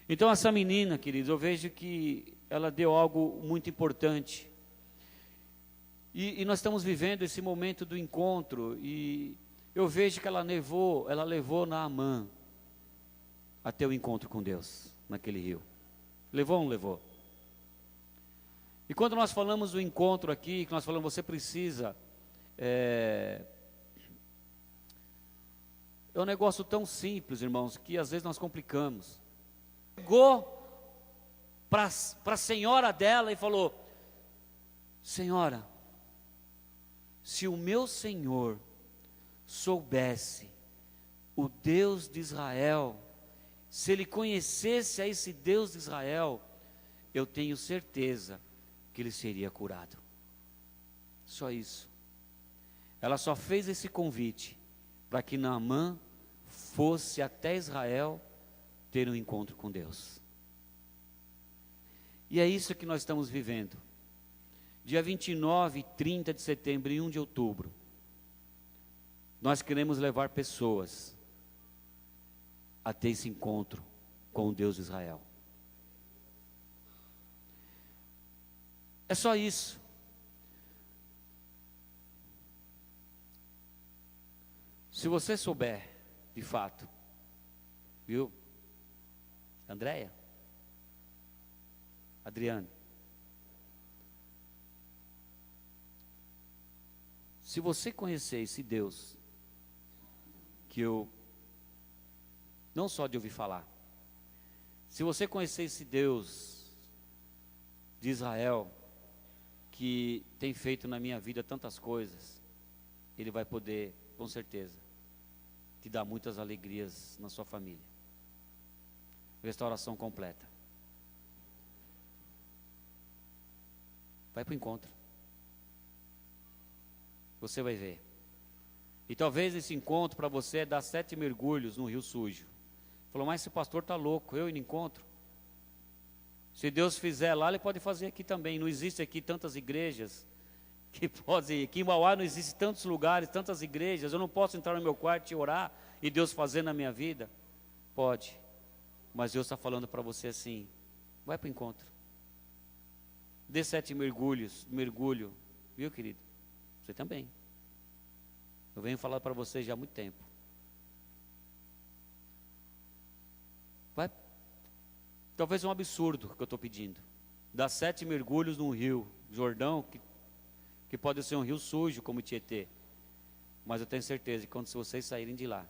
Então essa menina, queridos, eu vejo que ela deu algo muito importante. E nós estamos vivendo esse momento do encontro, e eu vejo que ela levou Naamã até o encontro com Deus, naquele rio. Levou ou não levou? E quando nós falamos do encontro aqui, que nós falamos, você precisa, é um negócio tão simples, irmãos, que às vezes nós complicamos. Chegou para a senhora dela e falou: senhora, se o meu Senhor soubesse o Deus de Israel, se ele conhecesse a esse Deus de Israel, eu tenho certeza que ele seria curado. Só isso. Ela só fez esse convite para que Naamã fosse até Israel ter um encontro com Deus. E é isso que nós estamos vivendo. Dia 29 e 30 de setembro e 1 de outubro, nós queremos levar pessoas a ter esse encontro com o Deus de Israel. É só isso. Se você souber, de fato, viu, Andréia, Adriane, se você conhecer esse Deus, que eu, não só de ouvir falar, se você conhecer esse Deus de Israel, que tem feito na minha vida tantas coisas, ele vai poder, com certeza, te dar muitas alegrias na sua família. Restauração completa. Vai para o encontro. Você vai ver. E talvez esse encontro para você é dar 7 mergulhos no rio sujo. Falou, mas esse pastor está louco, eu ir no encontro? Se Deus fizer lá, ele pode fazer aqui também. Não existe aqui tantas igrejas que podem. Aqui em Mauá não existe tantos lugares, tantas igrejas. Eu não posso entrar no meu quarto e orar e Deus fazer na minha vida? Pode. Mas Deus está falando para você assim: vai para o encontro. Dê 7 mergulho. Viu, querido? Você também. Eu venho falar para você já há muito tempo. Vai. Talvez um absurdo que eu estou pedindo. Dar 7 mergulhos num rio Jordão, que pode ser um rio sujo como Tietê. Mas eu tenho certeza que quando vocês saírem de lá,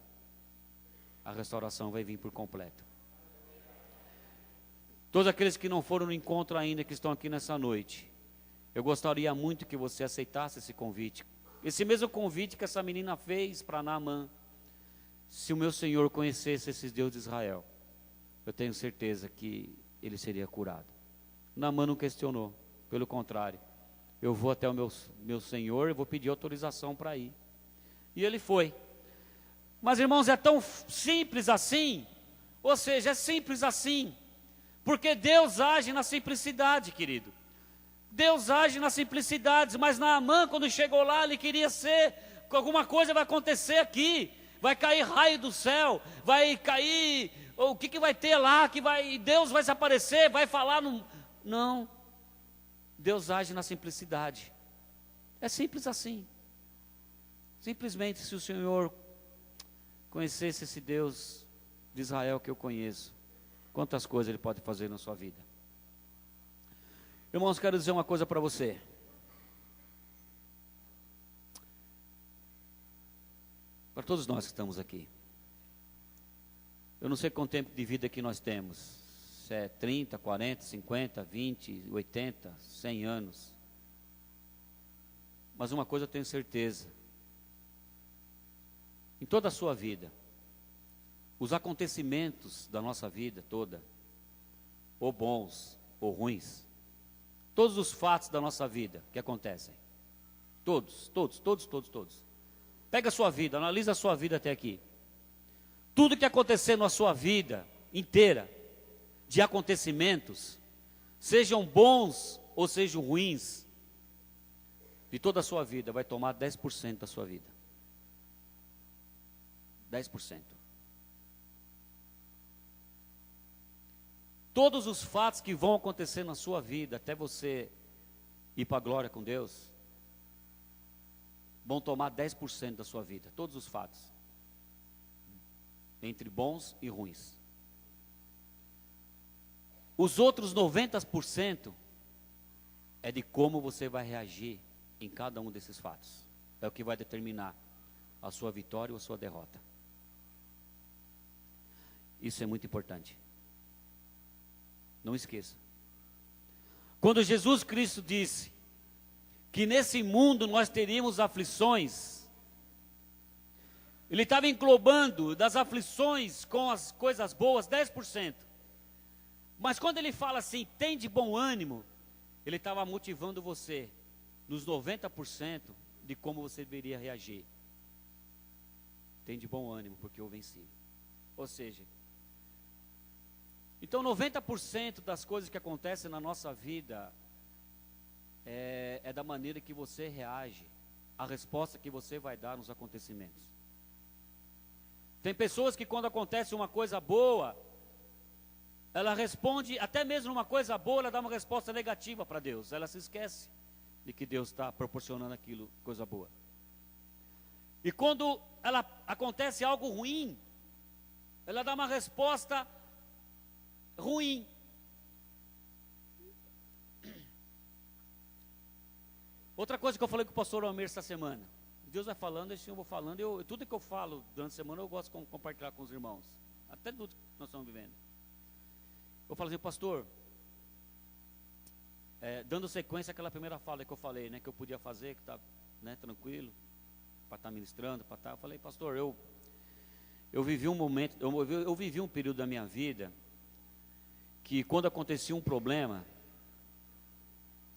a restauração vai vir por completo. Todos aqueles que não foram no encontro ainda, que estão aqui nessa noite, eu gostaria muito que você aceitasse esse convite. Esse mesmo convite que essa menina fez para Naamã. Se o meu Senhor conhecesse esses deuses de Israel, eu tenho certeza que ele seria curado. Naamã não questionou, pelo contrário. Eu vou até o meu Senhor, eu vou pedir autorização para ir. E ele foi. Mas irmãos, é tão simples assim. Ou seja, é simples assim. Porque Deus age na simplicidade, querido. Deus age na simplicidade. Mas Naamã, quando chegou lá, ele queria ser, alguma coisa vai acontecer aqui. vai cair raio do céu, vai cair, o que vai ter lá, Deus vai se aparecer, vai falar, não, Deus age na simplicidade, é simples assim, simplesmente se o Senhor conhecesse esse Deus de Israel que eu conheço, quantas coisas Ele pode fazer na sua vida. Irmãos, quero dizer uma coisa para você. Para todos nós que estamos aqui. Eu não sei quanto tempo de vida que nós temos. Se é 30, 40, 50, 20, 80, 100 anos. Mas uma coisa eu tenho certeza. Em toda a sua vida, os acontecimentos da nossa vida toda, ou bons ou ruins, todos os fatos da nossa vida que acontecem, todos. Pega a sua vida, analisa a sua vida até aqui. Tudo que acontecer na sua vida inteira, de acontecimentos, sejam bons ou sejam ruins, de toda a sua vida, vai tomar 10% da sua vida. 10%. Todos os fatos que vão acontecer na sua vida, até você ir para a glória com Deus, vão tomar 10% da sua vida, todos os fatos, entre bons e ruins. Os outros 90% é de como você vai reagir em cada um desses fatos. É o que vai determinar a sua vitória ou a sua derrota. Isso é muito importante. Não esqueça. Quando Jesus Cristo disse que nesse mundo nós teríamos aflições, Ele estava englobando das aflições com as coisas boas 10%. Mas quando Ele fala assim, tem de bom ânimo, Ele estava motivando você nos 90% de como você deveria reagir. Tem de bom ânimo, porque eu venci. Ou seja, então 90% das coisas que acontecem na nossa vida é da maneira que você reage, a resposta que você vai dar nos acontecimentos. Tem pessoas que quando acontece uma coisa boa, ela responde, até mesmo numa coisa boa, ela dá uma resposta negativa para Deus. Ela se esquece de que Deus está proporcionando aquilo, coisa boa. E quando acontece algo ruim, ela dá uma resposta ruim. Outra coisa que eu falei com o pastor Almir essa semana, Deus vai falando, assim eu vou falando, tudo que eu falo durante a semana eu gosto de compartilhar com os irmãos, até tudo que nós estamos vivendo. Eu falo assim, pastor, dando sequência àquela primeira fala que eu falei, né, que eu podia fazer, que está, né, tranquilo, para estar ministrando, para estar, eu falei, pastor, eu vivi um momento, eu vivi um período da minha vida, que quando acontecia um problema,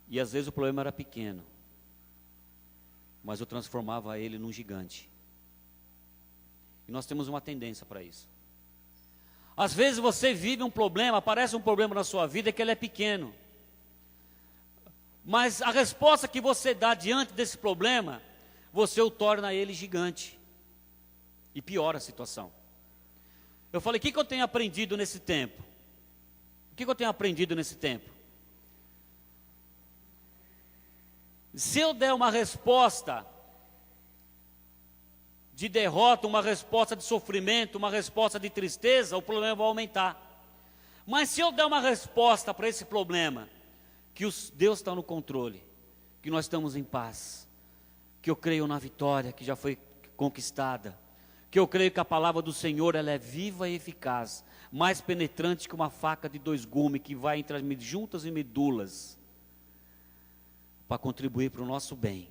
e às vezes o problema era pequeno, mas eu transformava ele num gigante. E nós temos uma tendência para isso. Às vezes você vive um problema, aparece um problema na sua vida que ele é pequeno, mas a resposta que você dá diante desse problema, você o torna ele gigante, e piora a situação. Eu falei, o que eu tenho aprendido nesse tempo? O que eu tenho aprendido nesse tempo? Se eu der uma resposta de derrota, uma resposta de sofrimento, uma resposta de tristeza, o problema vai aumentar. Mas se eu der uma resposta para esse problema, que Deus está no controle, que nós estamos em paz, que eu creio na vitória que já foi conquistada, que eu creio que a palavra do Senhor ela é viva e eficaz, mais penetrante que uma faca de 2 gumes, que vai entre as juntas e medulas, para contribuir para o nosso bem.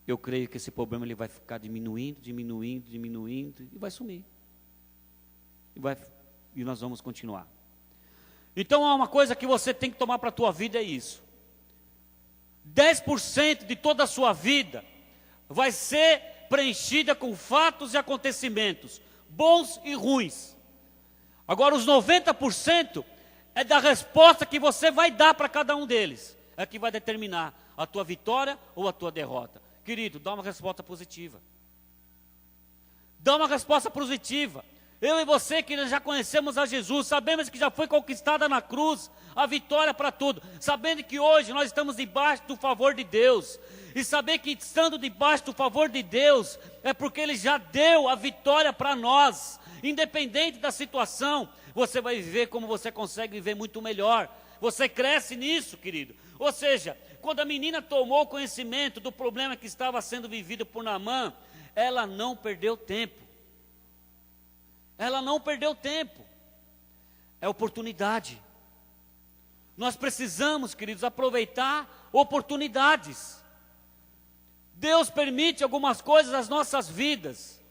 Eu creio que esse problema ele vai ficar diminuindo, e vai sumir. E nós vamos continuar. Então há uma coisa que você tem que tomar para a tua vida, é isso. 10% de toda a sua vida vai ser preenchida com fatos e acontecimentos, bons e ruins. Agora os 90% é da resposta que você vai dar para cada um deles. É que vai determinar a tua vitória ou a tua derrota. Querido, dá uma resposta positiva. Dá uma resposta positiva. Eu e você que já conhecemos a Jesus, sabemos que já foi conquistada na cruz a vitória para tudo, sabendo que hoje nós estamos debaixo do favor de Deus, e saber que estando debaixo do favor de Deus, é porque Ele já deu a vitória para nós, independente da situação, você vai viver como você consegue viver muito melhor, você cresce nisso, querido. Ou seja, quando a menina tomou conhecimento do problema que estava sendo vivido por Naamã, ela não perdeu tempo. Ela não perdeu tempo. É oportunidade. Nós precisamos, queridos, aproveitar oportunidades. Deus permite algumas coisas nas nossas vidas.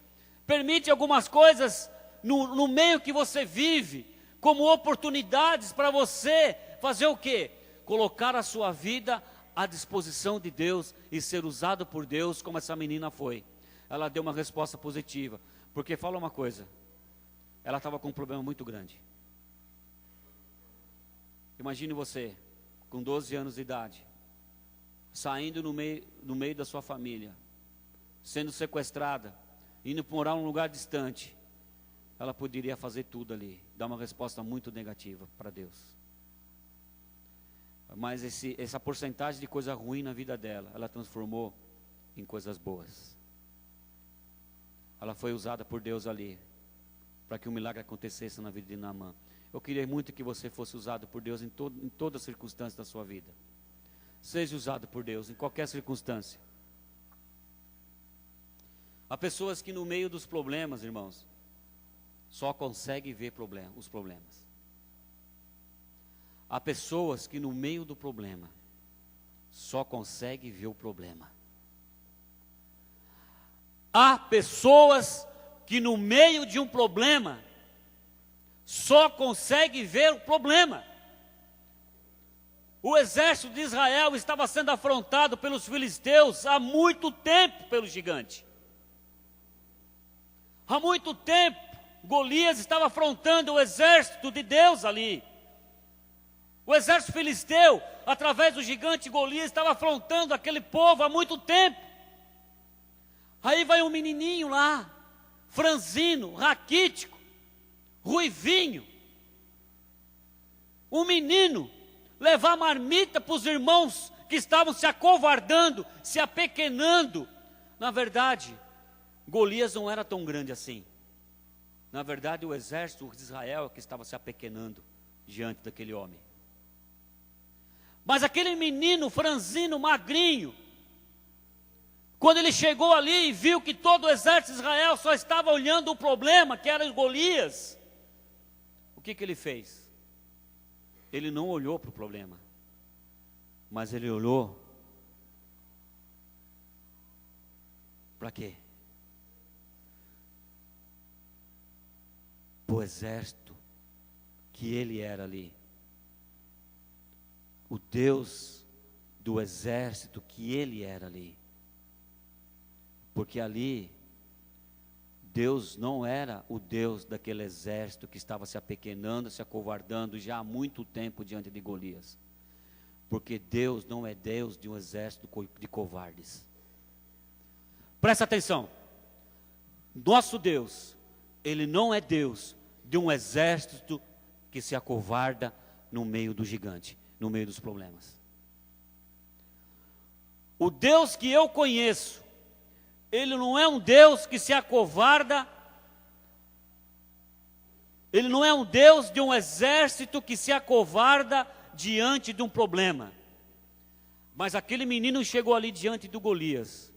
Permite algumas coisas no meio que você vive, como oportunidades para você fazer o quê? Colocar a sua vida à disposição de Deus e ser usado por Deus, como essa menina foi. Ela deu uma resposta positiva. Porque fala uma coisa, ela estava com um problema muito grande. Imagine você, com 12 anos de idade, saindo no meio da sua família, sendo sequestrada, indo morar num lugar distante. Ela poderia fazer tudo ali, dar uma resposta muito negativa para Deus. Mas essa porcentagem de coisa ruim na vida dela, ela transformou em coisas boas. Ela foi usada por Deus ali, para que um milagre acontecesse na vida de Naamã. Eu queria muito que você fosse usado por Deus em todas as circunstâncias da sua vida. Seja usado por Deus em qualquer circunstância. Há pessoas que no meio dos problemas, irmãos, só conseguem ver os problemas. Há pessoas que no meio do problema só conseguem ver o problema. Há pessoas que no meio de um problema só conseguem ver o problema. O exército de Israel estava sendo afrontado pelos filisteus há muito tempo pelo gigante. Há muito tempo Golias estava afrontando o exército de Deus ali. O exército filisteu, através do gigante Golias, estava afrontando aquele povo há muito tempo. Aí vai um menininho lá, franzino, raquítico, ruivinho. Um menino levar marmita para os irmãos que estavam se acovardando, se apequenando. Na verdade, Golias não era tão grande assim. Na verdade, o exército de Israel que estava se apequenando diante daquele homem. Mas aquele menino franzino, magrinho, quando ele chegou ali e viu que todo o exército de Israel só estava olhando o problema, que era Golias, o que ele fez? Ele não olhou para o problema, mas ele olhou para quê? Para o exército que ele era ali. O Deus do exército que ele era ali. Porque ali, Deus não era o Deus daquele exército que estava se apequenando, se acovardando já há muito tempo diante de Golias. Porque Deus não é Deus de um exército de covardes. Presta atenção. Nosso Deus, Ele não é Deus de um exército que se acovarda no meio do gigante, no meio dos problemas. O Deus que eu conheço, Ele não é um Deus que se acovarda, Ele não é um Deus de um exército que se acovarda diante de um problema. Mas aquele menino chegou ali diante do Golias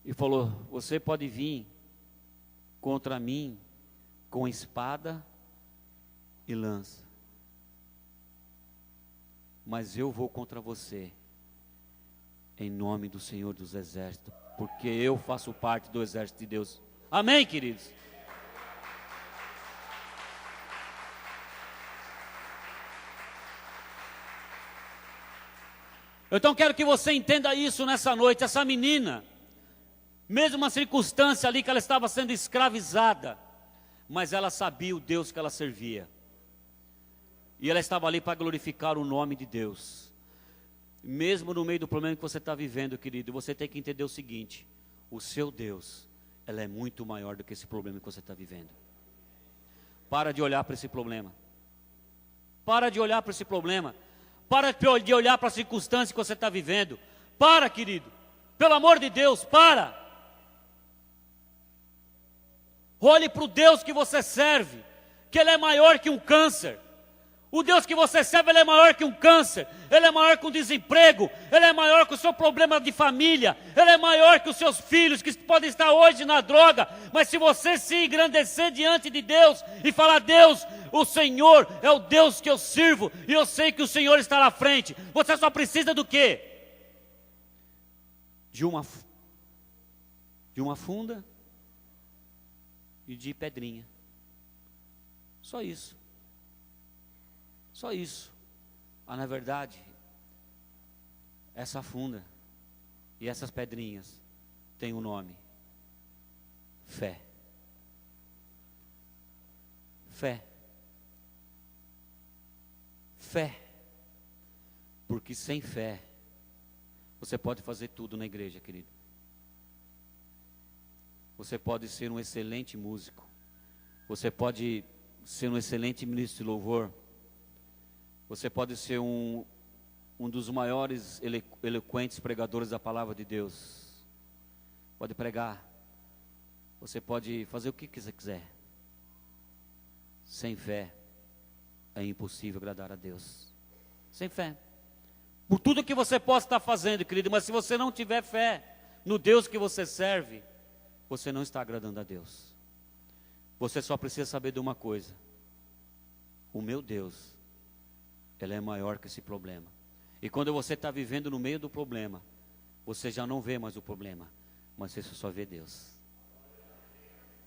e falou: você pode vir contra mim com espada e lança, mas eu vou contra você em nome do Senhor dos Exércitos, porque eu faço parte do exército de Deus. Amém, queridos? Então quero que você entenda isso nessa noite. Essa menina, mesmo uma circunstância ali que ela estava sendo escravizada, mas ela sabia o Deus que ela servia. E ela estava ali para glorificar o nome de Deus. Mesmo no meio do problema que você está vivendo, querido, você tem que entender o seguinte: o seu Deus ela é muito maior do que esse problema que você está vivendo. Para de olhar para esse problema. Para de olhar para esse problema. Para de olhar para a circunstância que você está vivendo. Para, querido. Pelo amor de Deus, para. Olhe para o Deus que você serve, que Ele é maior que um câncer. O Deus que você serve, Ele é maior que um câncer. Ele é maior que um desemprego. Ele é maior que o seu problema de família. Ele é maior que os seus filhos que podem estar hoje na droga. Mas se você se engrandecer diante de Deus e falar: Deus, o Senhor é o Deus que eu sirvo e eu sei que o Senhor está na frente. Você só precisa do quê? De uma funda e de pedrinha. Só isso. Só isso. Na verdade, essa funda e essas pedrinhas têm um nome: fé. Fé. Fé. Porque sem fé, você pode fazer tudo na igreja, querido. Você pode ser um excelente músico. Você pode ser um excelente ministro de louvor. Você pode ser um dos maiores eloquentes pregadores da palavra de Deus. Pode pregar. Você pode fazer o que você quiser. Sem fé, é impossível agradar a Deus. Sem fé. Por tudo que você possa estar fazendo, querido, mas se você não tiver fé no Deus que você serve, você não está agradando a Deus. Você só precisa saber de uma coisa: o meu Deus, Ele é maior que esse problema. E quando você está vivendo no meio do problema, você já não vê mais o problema, mas você só vê Deus.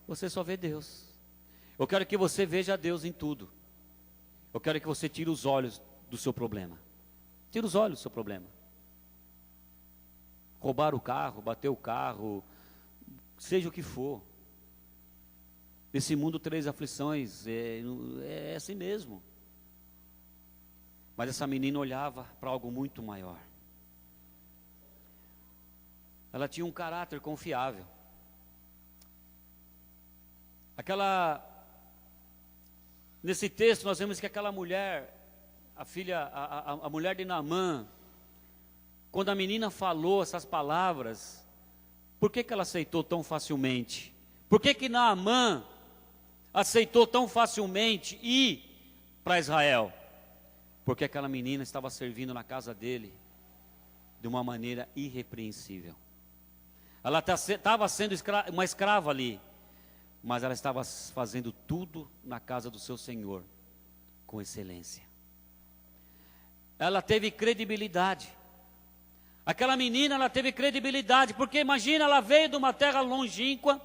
Você só vê Deus. Eu quero que você veja Deus em tudo. Eu quero que você tire os olhos do seu problema. Tire os olhos do seu problema. Roubar o carro, bater o carro, seja o que for. Nesse mundo, 3 aflições, é assim mesmo. Mas essa menina olhava para algo muito maior. Ela tinha um caráter confiável. Nesse texto nós vemos que aquela mulher, a mulher de Naamã, quando a menina falou essas palavras, por que ela aceitou tão facilmente? Por que Naamã aceitou tão facilmente ir para Israel? Porque aquela menina estava servindo na casa dele de uma maneira irrepreensível. Ela estava sendo uma escrava ali, mas ela estava fazendo tudo na casa do seu Senhor com excelência. Ela teve credibilidade. Aquela menina, ela teve credibilidade, porque imagina, ela veio de uma terra longínqua,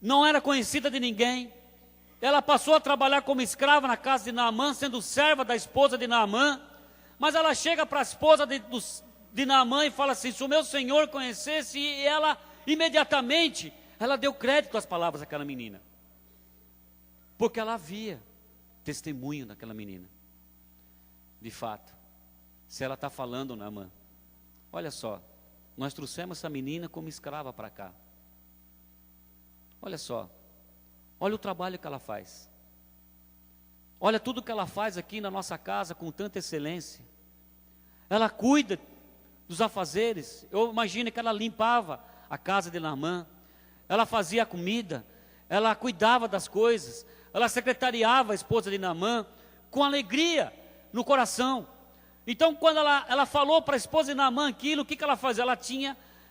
não era conhecida de ninguém. Ela passou a trabalhar como escrava na casa de Naamã, sendo serva da esposa de Naamã. Mas ela chega para a esposa de Naamã e fala assim: se o meu senhor conhecesse, e ela imediatamente, ela deu crédito às palavras daquela menina. Porque ela havia testemunho daquela menina. De fato, se ela está falando, Naamã, olha só, nós trouxemos essa menina como escrava para cá. Olha só, olha o trabalho que ela faz. Olha tudo que ela faz aqui na nossa casa com tanta excelência. Ela cuida dos afazeres. Eu imagino que ela limpava a casa de Naamã. Ela fazia a comida. Ela cuidava das coisas. Ela secretariava a esposa de Naamã com alegria no coração. Então, quando ela falou para a esposa de Naamã aquilo, o que ela fazia?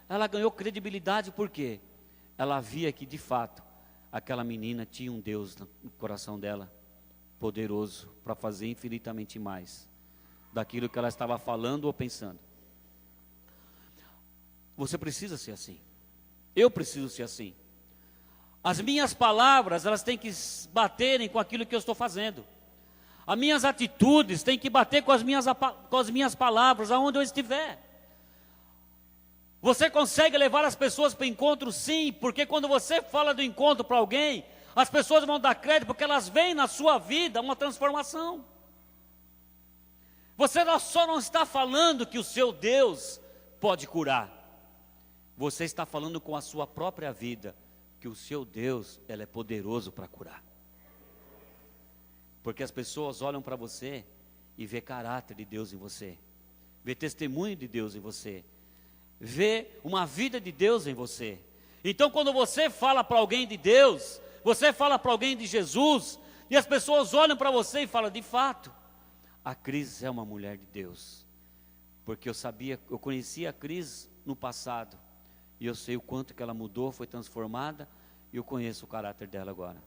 Ela ganhou credibilidade. Por quê? Ela via que, de fato, aquela menina tinha um Deus no coração dela, poderoso para fazer infinitamente mais daquilo que ela estava falando ou pensando. Você precisa ser assim. Eu preciso ser assim. As minhas palavras, elas têm que baterem com aquilo que eu estou fazendo. As minhas atitudes têm que bater com as minhas palavras, aonde eu estiver. Você consegue levar as pessoas para o encontro? Sim, porque quando você fala do encontro para alguém, as pessoas vão dar crédito, porque elas veem na sua vida uma transformação. Você só não está falando que o seu Deus pode curar. você está falando com a sua própria vida, que o seu Deus, Ele é poderoso para curar. Porque as pessoas olham para você e vê caráter de Deus em você, vê testemunho de Deus em você, vê uma vida de Deus em você. Então quando você fala para alguém de Deus, você fala para alguém de Jesus, e as pessoas olham para você e falam, de fato, a Cris é uma mulher de Deus. Porque eu conhecia a Cris no passado, e eu sei o quanto que ela mudou, foi transformada, e eu conheço o caráter dela agora.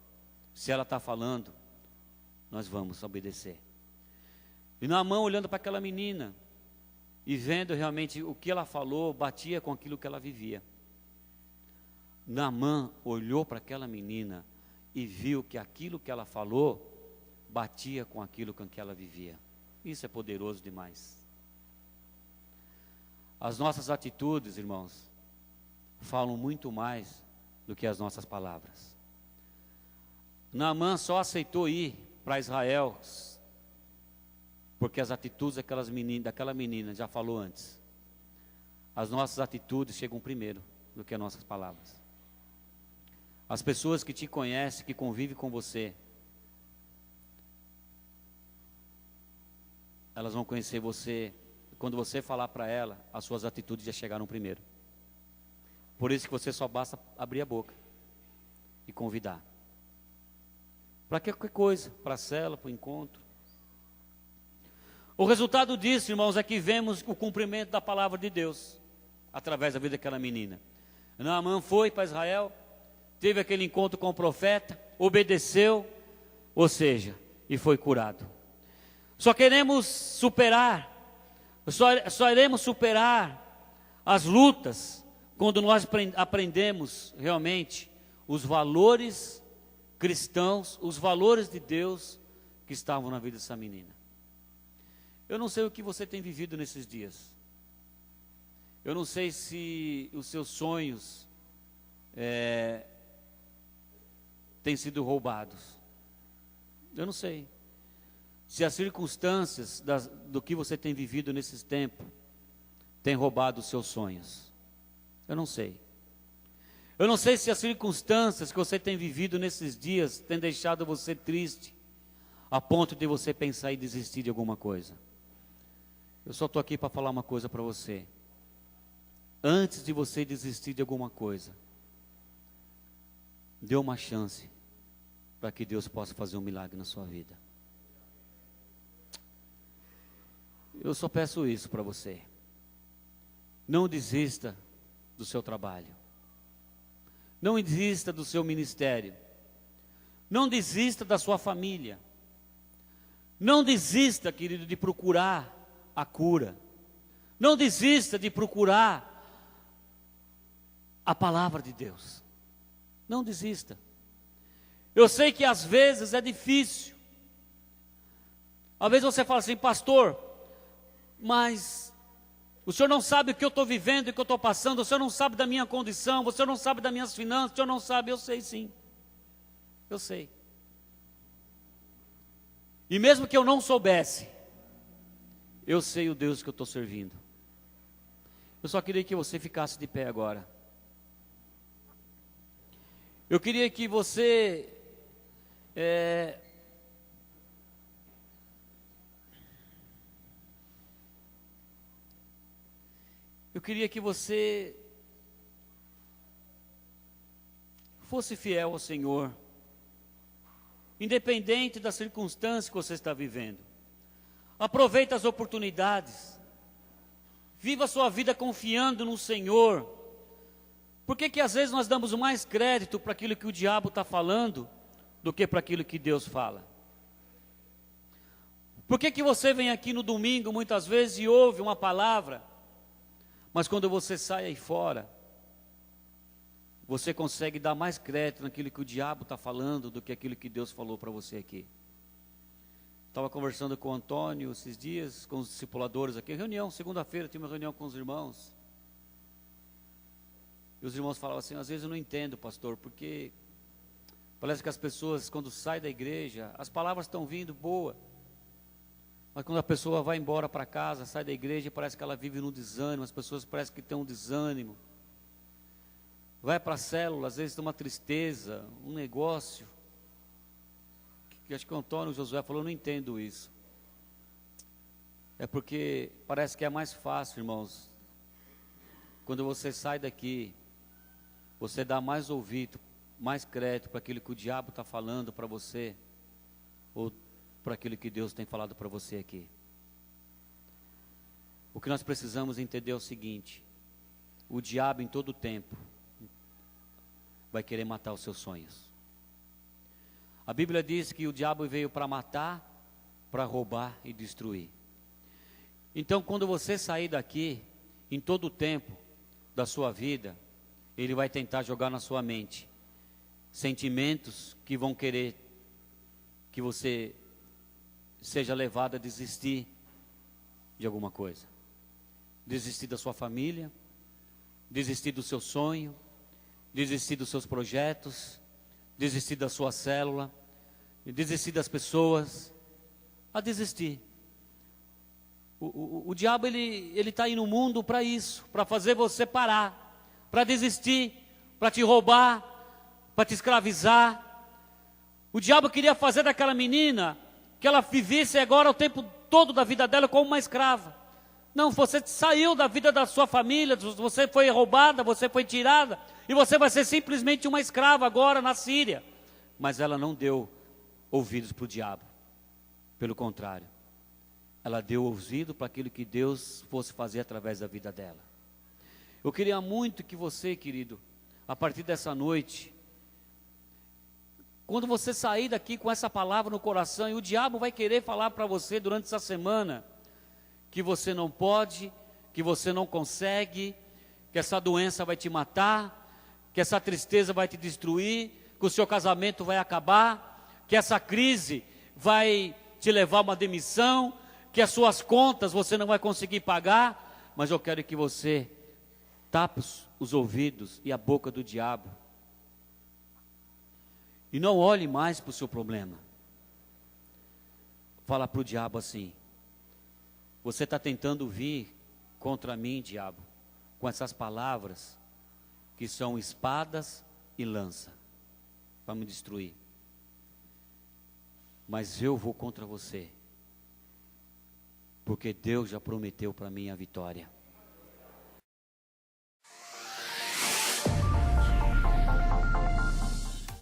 Se ela está falando, nós vamos obedecer. E Naamã olhando para aquela menina, e vendo realmente o que ela falou, batia com aquilo que ela vivia. Naamã olhou para aquela menina, e viu que aquilo que ela falou, batia com aquilo com que ela vivia. Isso é poderoso demais. As nossas atitudes, irmãos, falam muito mais do que as nossas palavras. Naamã só aceitou ir para Israel porque as atitudes daquela menina já falou antes. As nossas atitudes chegam primeiro do que as nossas palavras. As pessoas que te conhecem, que convivem com você, elas vão conhecer você. Quando você falar para ela, as suas atitudes já chegaram primeiro. Por isso que você só basta abrir a boca e convidar. Para qualquer coisa, para a cela, para o encontro. O resultado disso, irmãos, é que vemos o cumprimento da palavra de Deus, através da vida daquela menina. Naamã foi para Israel, teve aquele encontro com o profeta, obedeceu, ou seja, e foi curado. Só queremos superar, só iremos superar as lutas quando nós aprendemos realmente os valores cristãos, os valores de Deus que estavam na vida dessa menina. Eu não sei o que você tem vivido nesses dias. Eu não sei se os seus sonhos têm sido roubados. Eu não sei. Se as circunstâncias do que você tem vivido nesses tempos têm roubado os seus sonhos. Eu não sei. Eu não sei se as circunstâncias que você tem vivido nesses dias têm deixado você triste, a ponto de você pensar em desistir de alguma coisa. Eu só estou aqui para falar uma coisa para você. Antes de você desistir de alguma coisa, dê uma chance para que Deus possa fazer um milagre na sua vida. Eu só peço isso para você. Não desista do seu trabalho. Não desista do seu ministério. Não desista da sua família. Não desista, querido, de procurar a cura. Não desista de procurar a palavra de Deus. Não desista. Eu sei que às vezes é difícil. Às vezes você fala assim, pastor, mas o senhor não sabe o que eu estou vivendo e o que eu estou passando, o senhor não sabe da minha condição, o senhor não sabe das minhas finanças, o senhor não sabe. Eu sei sim. Eu sei. E mesmo que eu não soubesse, eu sei o Deus que eu estou servindo. Eu só queria que você ficasse de pé agora. Eu queria que você fosse fiel ao Senhor, independente das circunstâncias que você está vivendo. Aproveite as oportunidades. Viva a sua vida confiando no Senhor. Por que às vezes nós damos mais crédito para aquilo que o diabo está falando do que para aquilo que Deus fala? Por que você vem aqui no domingo muitas vezes e ouve uma palavra, mas quando você sai aí fora, você consegue dar mais crédito naquilo que o diabo está falando do que aquilo que Deus falou para você aqui? Estava conversando com o Antônio esses dias, com os discipuladores aqui, reunião, segunda-feira tinha uma reunião com os irmãos. E os irmãos falavam assim, às vezes eu não entendo, pastor, porque parece que as pessoas quando saem da igreja, as palavras estão vindo boa, mas quando a pessoa vai embora para casa, sai da igreja, parece que ela vive num desânimo, as pessoas parecem que têm um desânimo. vai para a célula, às vezes tem uma tristeza, um negócio, que acho que o Antônio Josué falou, eu não entendo isso. É porque parece que é mais fácil, irmãos, quando você sai daqui, você dá mais ouvido, mais crédito para aquilo que o diabo está falando para você, ou para aquilo que Deus tem falado para você aqui. O que nós precisamos entender é o seguinte: o diabo em todo tempo vai querer matar os seus sonhos. A Bíblia diz que o diabo veio para matar, para roubar e destruir. Então, quando você sair daqui, em todo o tempo da sua vida, ele vai tentar jogar na sua mente sentimentos que vão querer que você seja levado a desistir de alguma coisa. Desistir da sua família, desistir do seu sonho, desistir dos seus projetos, desistir da sua célula, desistir das pessoas, a desistir. O diabo ele está aí no mundo para isso, para fazer você parar, para desistir, para te roubar, para te escravizar. O diabo queria fazer daquela menina que ela vivesse agora o tempo todo da vida dela como uma escrava. Não, você saiu da vida da sua família, você foi roubada, você foi tirada, e você vai ser simplesmente uma escrava agora na Síria. Mas ela não deu ouvidos para o diabo, pelo contrário, ela deu ouvido para aquilo que Deus fosse fazer através da vida dela. Eu queria muito que você, querido, a partir dessa noite, quando você sair daqui com essa palavra no coração, e o diabo vai querer falar para você durante essa semana, que você não pode, que você não consegue, que essa doença vai te matar, que essa tristeza vai te destruir, que o seu casamento vai acabar, que essa crise vai te levar a uma demissão, que as suas contas você não vai conseguir pagar. Mas eu quero que você tape os ouvidos e a boca do diabo e não olhe mais para o seu problema. Fala para o diabo assim: você está tentando vir contra mim, diabo, com essas palavras que são espadas e lança para me destruir. Mas eu vou contra você, porque Deus já prometeu para mim a vitória.